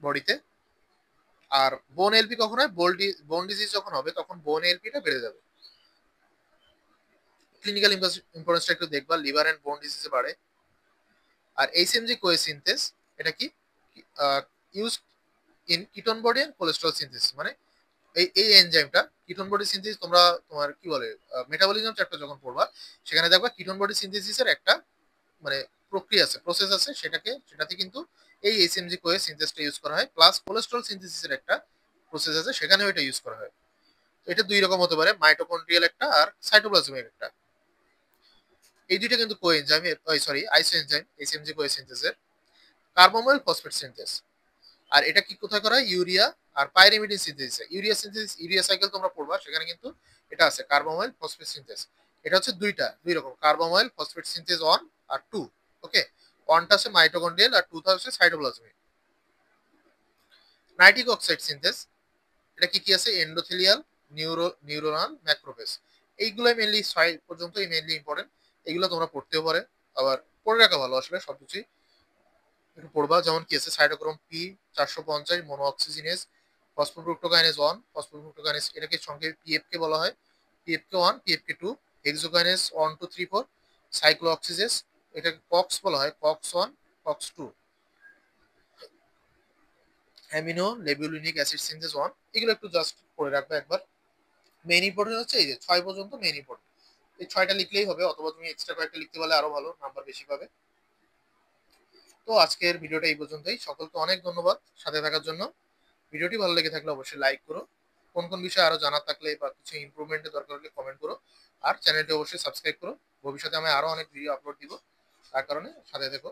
বডিতে। আর বোন এলপি কখন হয়, বোন ডিজিজ যখন হবে তখন বোন এলপিটা বেড়ে যাবে। ক্লিনিক্যাল ইম্পর্টেন্সটা একটু দেখবা, লিভার এন্ড বোন ডিজিজে বাড়ে। আর এইচএমজি কোএসিনথেস, এটা কি use in ketone body and cholesterol synthesis, মানে এই এই এনজাইমটা কিটোন বডি সিনথেসিস, তোমরা তোমার কি বলে মেটাবলিজম চ্যাপ্টার যখন পড়বা সেখানে দেখবা কিটোন বডি সিনথেসিসের একটা মানে প্রক্রিয়া আছে, প্রসেস আছে, সেটাতে কিন্তু এই এইচএমজি কোয়ে সিনথেসটা ইউজ করা হয়। প্লাস কোলেস্ট্রল সিনথেসিসের একটা প্রসেস আছে, সেখানেও এটা ইউজ করা হয়। তো এটা দুই রকম হতে পারে, মাইটোকন্ড্রিয়াল একটা আর সাইটোপ্লাজমিক একটা। এই দুইটা কিন্তু কোএনজাইমের, sorry iso enzyme, HMG CoA সিনথেসের। কার্বমাইল ফসফেট সিনথেস, আর এটা কি কোথায় করা হয়, ইউরিয়া আর pyrimidine synthesis. Urea synthesis, urea cycle তোমরা পড়বা, সেখানে কিন্তু এটা আছে কার্বমাইল ফসফেট সিনথেস। এটা হচ্ছে দুই রকম, কার্বমাইল ফসফেট সিনথেস 1 আর 2। ওকে, 1টা হচ্ছে মাইটোকন্ড্রিয়াল আর 2টা হচ্ছে সাইটোপ্লাজমিক। নাইট্রিক অক্সাইড সিনথেস, এটা কি কি আছে, এন্ডোথেলিয়াল, নিউরোনাল, ম্যাক্রোফেজ। এইগুলো মেনলি 6 পর্যন্তই মেনলি ইম্পর্টেন্ট। এগুলো তোমরা পড়তেও পারে, আবার পড়ে রাখা ভালো আসলে সবকিছুই একটু পড়বা। যেমন কি আছে, cytochrome P 450, mono oxygenase, phosphofructokinase 1, phosphofructokinase এটাকে সংক্ষেপে পিএফ কে বলা হয়, PF K 1, PF K 2, hexokinase 1 2 3 4, cyclooxygenase এটাকে কক্স বলা হয়, COX 1, COX 2, amino levulinic acid synthase 1। এগুলো একটু জাস্ট পড়ে রাখবে একবার। মেইন ইম্পর্টেন্ট হচ্ছে এই যে 6 পর্যন্ত মেইন ইম্পর্টেন্ট, এই 6টা লিখলেই হবে, অথবা তুমি এক্সট্রা কয়েকটা লিখতে পারলে আরো ভালো, নাম্বার বেশি পাবে। তো আজকের ভিডিওটা এই পর্যন্তই, সকলকে অনেক ধন্যবাদ সাথে থাকার জন্য। ভিডিওটি ভালো লেগে থাকলে অবশ্যই লাইক করো, কোন কোন বিষয়ে আরো জানার থাকলে বা কিছু ইমপ্রুভমেন্টের দরকার হলে কমেন্ট করো। আর চ্যানেলটি অবশ্যই সাবস্ক্রাইব করো, ভবিষ্যতে আমি আরো অনেক ভিডিও আপলোড দিব, তার কারণে সাথে থেকো।